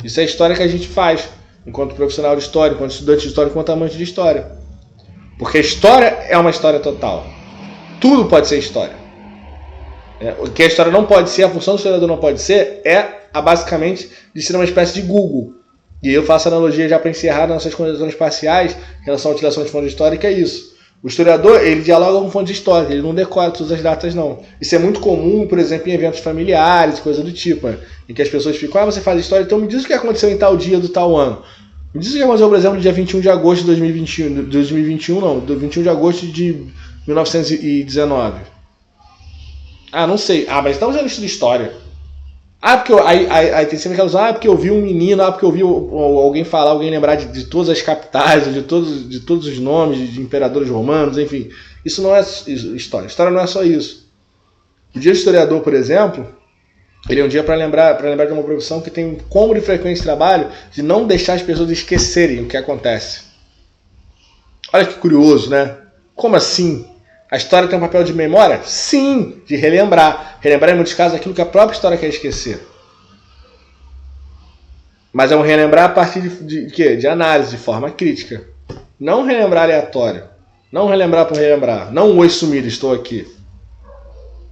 Speaker 1: Isso é a história que a gente faz enquanto profissional de história, enquanto estudante de história, enquanto amante de história. Porque a história é uma história total. Tudo pode ser história. O que a história não pode ser, a função do historiador não pode ser, basicamente de ser uma espécie de Google. E eu faço analogia já para encerrar nossas conexões parciais em relação à utilização de fonte histórica, é isso. O historiador, ele dialoga com fontes históricas, ele não decora todas as datas, não. Isso é muito comum, por exemplo, em eventos familiares, coisa do tipo, em que as pessoas ficam, você faz história, então me diz o que aconteceu em tal dia do tal ano. Me diz o que aconteceu, por exemplo, no dia 21 de agosto de 2021, do 21 de agosto de 1919. Não sei. Mas estamos no estudo de história. Porque aí tem sempre aquelas, porque eu vi um menino, porque eu vi alguém falar, alguém lembrar de todas as capitais, de todos os nomes de imperadores romanos, enfim. Isso não é história. História não é só isso. O dia do historiador, por exemplo, ele é um dia para lembrar de uma profissão que tem como de frequência de trabalho de não deixar as pessoas esquecerem o que acontece. Olha que curioso, né? Como assim? A história tem um papel de memória? Sim, de relembrar. Relembrar, em muitos casos, aquilo que a própria história quer esquecer. Mas é um relembrar a partir de quê? De análise, de forma crítica. Não relembrar aleatório. Não relembrar por relembrar. Não oi sumido, estou aqui.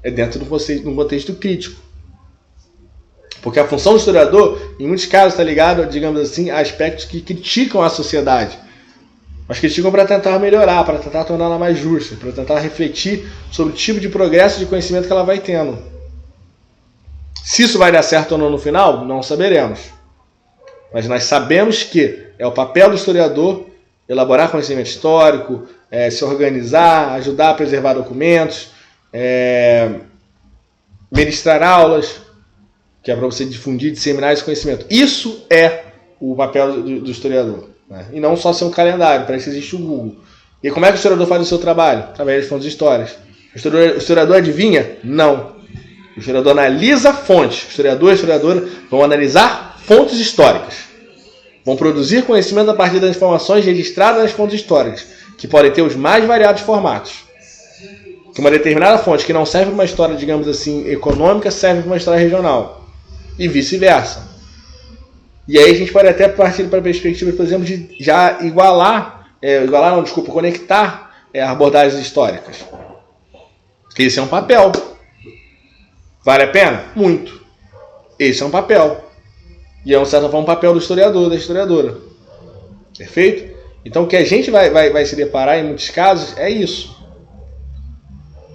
Speaker 1: É dentro de um contexto crítico. Porque a função do historiador, em muitos casos, está ligada, digamos assim, a aspectos que criticam a sociedade. Mas criticam para tentar melhorar, para tentar torná-la mais justa, para tentar refletir sobre o tipo de progresso de conhecimento que ela vai tendo. Se isso vai dar certo ou não no final, não saberemos. Mas nós sabemos que é o papel do historiador elaborar conhecimento histórico, se organizar, ajudar a preservar documentos, ministrar aulas, que é para você difundir, disseminar esse conhecimento. Isso é o papel do historiador. E não só ser um calendário, para isso existe o Google. E como é que o historiador faz o seu trabalho? Através das fontes históricas. O historiador adivinha? Não. O historiador analisa fontes. O historiador e a historiadora vão analisar fontes históricas. Vão produzir conhecimento a partir das informações registradas nas fontes históricas, que podem ter os mais variados formatos. Que uma determinada fonte que não serve para uma história, digamos assim, econômica, serve para uma história regional. E vice-versa. E aí a gente pode até partir para a perspectiva, por exemplo, de já conectar abordagens históricas. Esse é um papel. Vale a pena? Muito. Esse é um papel. E é, de certa forma, um papel do historiador, da historiadora. Perfeito? Então, o que a gente vai se deparar em muitos casos é isso.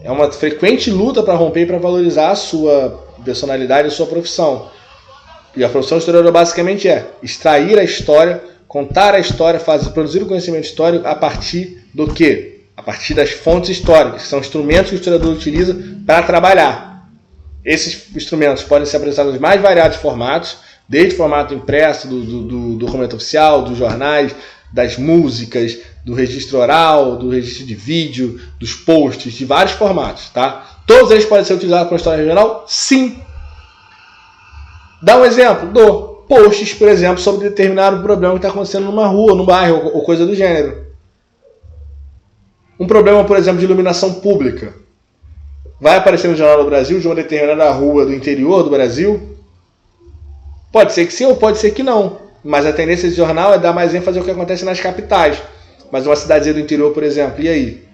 Speaker 1: É uma frequente luta para romper e para valorizar a sua personalidade, a sua profissão. E a profissão historiadora basicamente é extrair a história, contar a história, produzir o conhecimento histórico a partir do quê? A partir das fontes históricas, que são instrumentos que o historiador utiliza para trabalhar. Esses instrumentos podem ser apresentados nos mais variados formatos, desde o formato impresso, do documento oficial, dos jornais, das músicas, do registro oral, do registro de vídeo, dos posts, de vários formatos, tá? Todos eles podem ser utilizados para a história regional? Sim. Dá um exemplo? Dou. Posts, por exemplo, sobre determinado problema que está acontecendo numa rua, no bairro, ou coisa do gênero. Um problema, por exemplo, de iluminação pública. Vai aparecer no Jornal do Brasil de uma determinada rua do interior do Brasil? Pode ser que sim ou pode ser que não. Mas a tendência desse jornal é dar mais ênfase ao que acontece nas capitais. Mas uma cidadezinha do interior, por exemplo, e aí?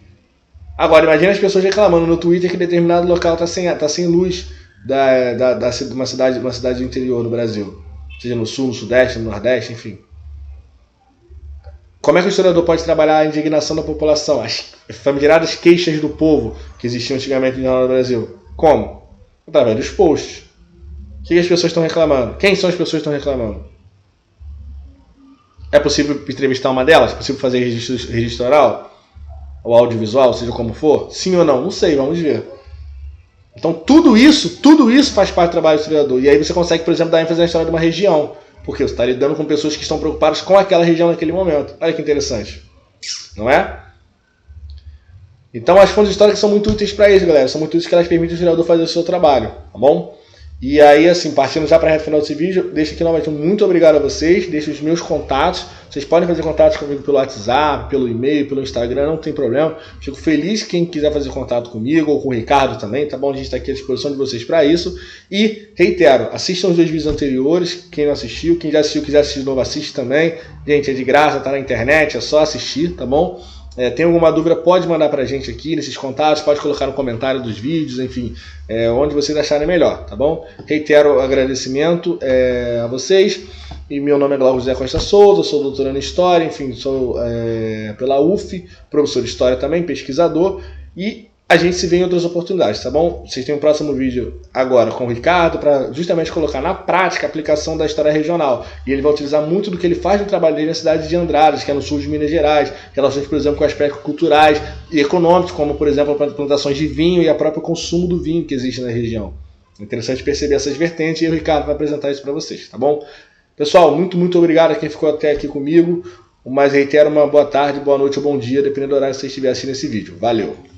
Speaker 1: Agora, imagina as pessoas reclamando no Twitter que determinado local está sem luz de uma cidade do interior do Brasil. Seja no sul, no sudeste, no nordeste, enfim. Como é que o historiador pode trabalhar a indignação da população, as famigeradas queixas do povo que existiam antigamente no Jornal do Brasil? Como? Através dos posts. O que as pessoas estão reclamando? Quem são as pessoas que estão reclamando? É possível entrevistar uma delas? É possível fazer registro oral? Ou audiovisual, seja como for? Sim ou não? Não sei, vamos ver. Então tudo isso faz parte do trabalho do historiador. E aí você consegue, por exemplo, dar ênfase na história de uma região. Porque você está lidando com pessoas que estão preocupadas com aquela região naquele momento. Olha que interessante. Não é? Então as fontes históricas são muito úteis para isso, galera. São muito úteis que elas permitem o historiador fazer o seu trabalho. Tá bom? E aí, assim, partindo já para a reta final desse vídeo, deixo aqui novamente muito obrigado a vocês. Deixo os meus contatos. Vocês podem fazer contatos comigo pelo WhatsApp, pelo e-mail, pelo Instagram, não tem problema. Fico feliz quem quiser fazer contato comigo ou com o Ricardo também, tá bom? A gente está aqui à disposição de vocês para isso. E, reitero, assistam os 2 vídeos anteriores, quem não assistiu. Quem já assistiu, quiser assistir de novo, assiste também. Gente, é de graça, tá na internet, é só assistir, tá bom? Tem alguma dúvida, pode mandar pra gente aqui nesses contatos, pode colocar no comentário dos vídeos, enfim, onde vocês acharem melhor, tá bom? Reitero o agradecimento a vocês, e meu nome é Glauco José Costa Souza, sou doutorando em História, enfim, sou pela UF, professor de História também, pesquisador, e a gente se vê em outras oportunidades, tá bom? Vocês têm um próximo vídeo agora com o Ricardo para justamente colocar na prática a aplicação da história regional. E ele vai utilizar muito do que ele faz no trabalho dele na cidade de Andradas, que é no sul de Minas Gerais, relações, por exemplo, com aspectos culturais e econômicos, como, por exemplo, plantações de vinho e o próprio consumo do vinho que existe na região. É interessante perceber essas vertentes e o Ricardo vai apresentar isso para vocês, tá bom? Pessoal, muito obrigado a quem ficou até aqui comigo. Mas reitero uma boa tarde, boa noite ou bom dia, dependendo do horário que você estiver assistindo esse vídeo. Valeu!